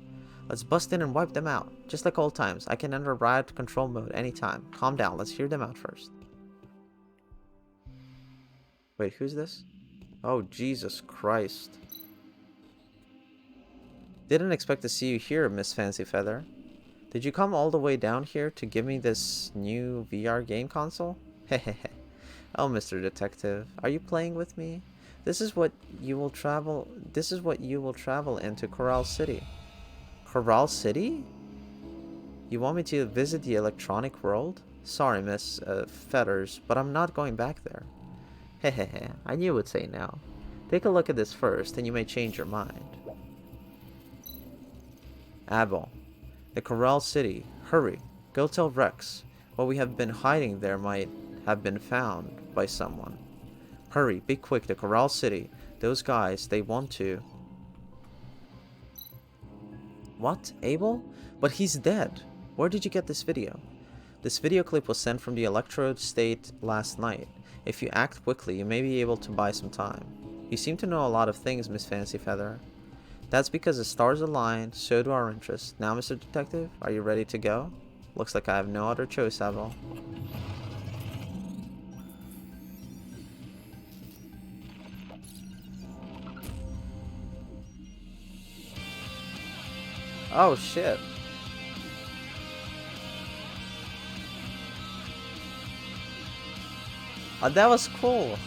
Let's bust in and wipe them out. Just like old times, I can enter riot control mode anytime. Calm down, let's hear them out first. Wait, who's this? Oh, Jesus Christ. Didn't expect to see you here, Miss Fancy Feather. Did you come all the way down here to give me this new VR game console? Hehehe. Oh, Mr. Detective, are you playing with me? This is what you will travel into Coral City. Coral City? You want me to visit the electronic world? Sorry, Miss Feathers, but I'm not going back there. Hehehe, I knew you would say no. Take a look at this first, and you may change your mind. Abel. The Coral City. Hurry. Go tell Rex. What we have been hiding there might have been found by someone. Hurry, be quick, the Coral City. Those guys, they want to... What? Abel? But he's dead. Where did you get this video? This video clip was sent from the Electrode State last night. If you act quickly, you may be able to buy some time. You seem to know a lot of things, Miss Fancy Feather. That's because the stars aligned, so do our interests. Now, Mr. Detective, are you ready to go? Looks like I have no other choice, Abel. Oh, shit. Oh, that was cool.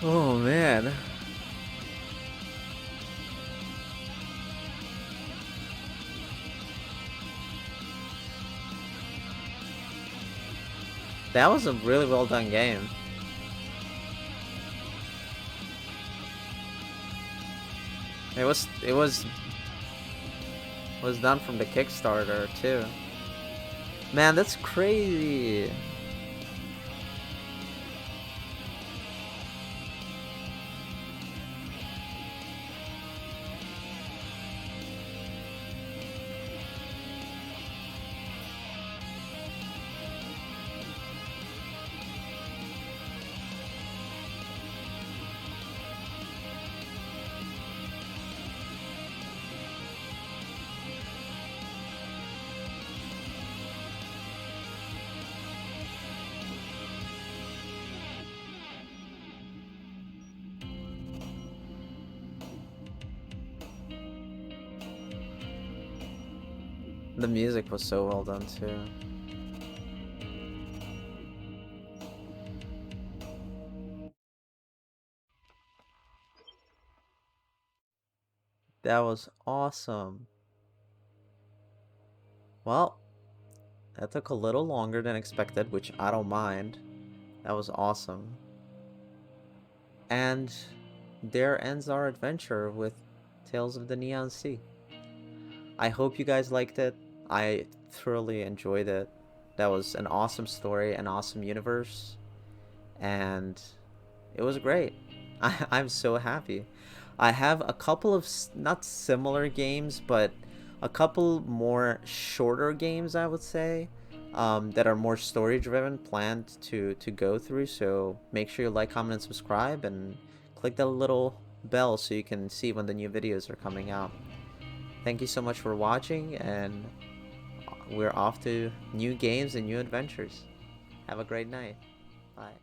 Oh, man. That was a really well done game. It was done from the Kickstarter too. Man, that's crazy. The music was so well done too. That was awesome. Well, that took a little longer than expected, which I don't mind. That was awesome. And there ends our adventure with Tales of the Neon Sea. I hope you guys liked it. I thoroughly enjoyed it. That was an awesome story, an awesome universe, and it was great. I'm so happy. I have a couple of not similar games, but a couple more shorter games, I would say, that are more story driven planned to go through. So make sure you like, comment, and subscribe, and click that little bell so you can see when the new videos are coming out. Thank you so much for watching, and we're off to new games and new adventures. Have a great night. Bye.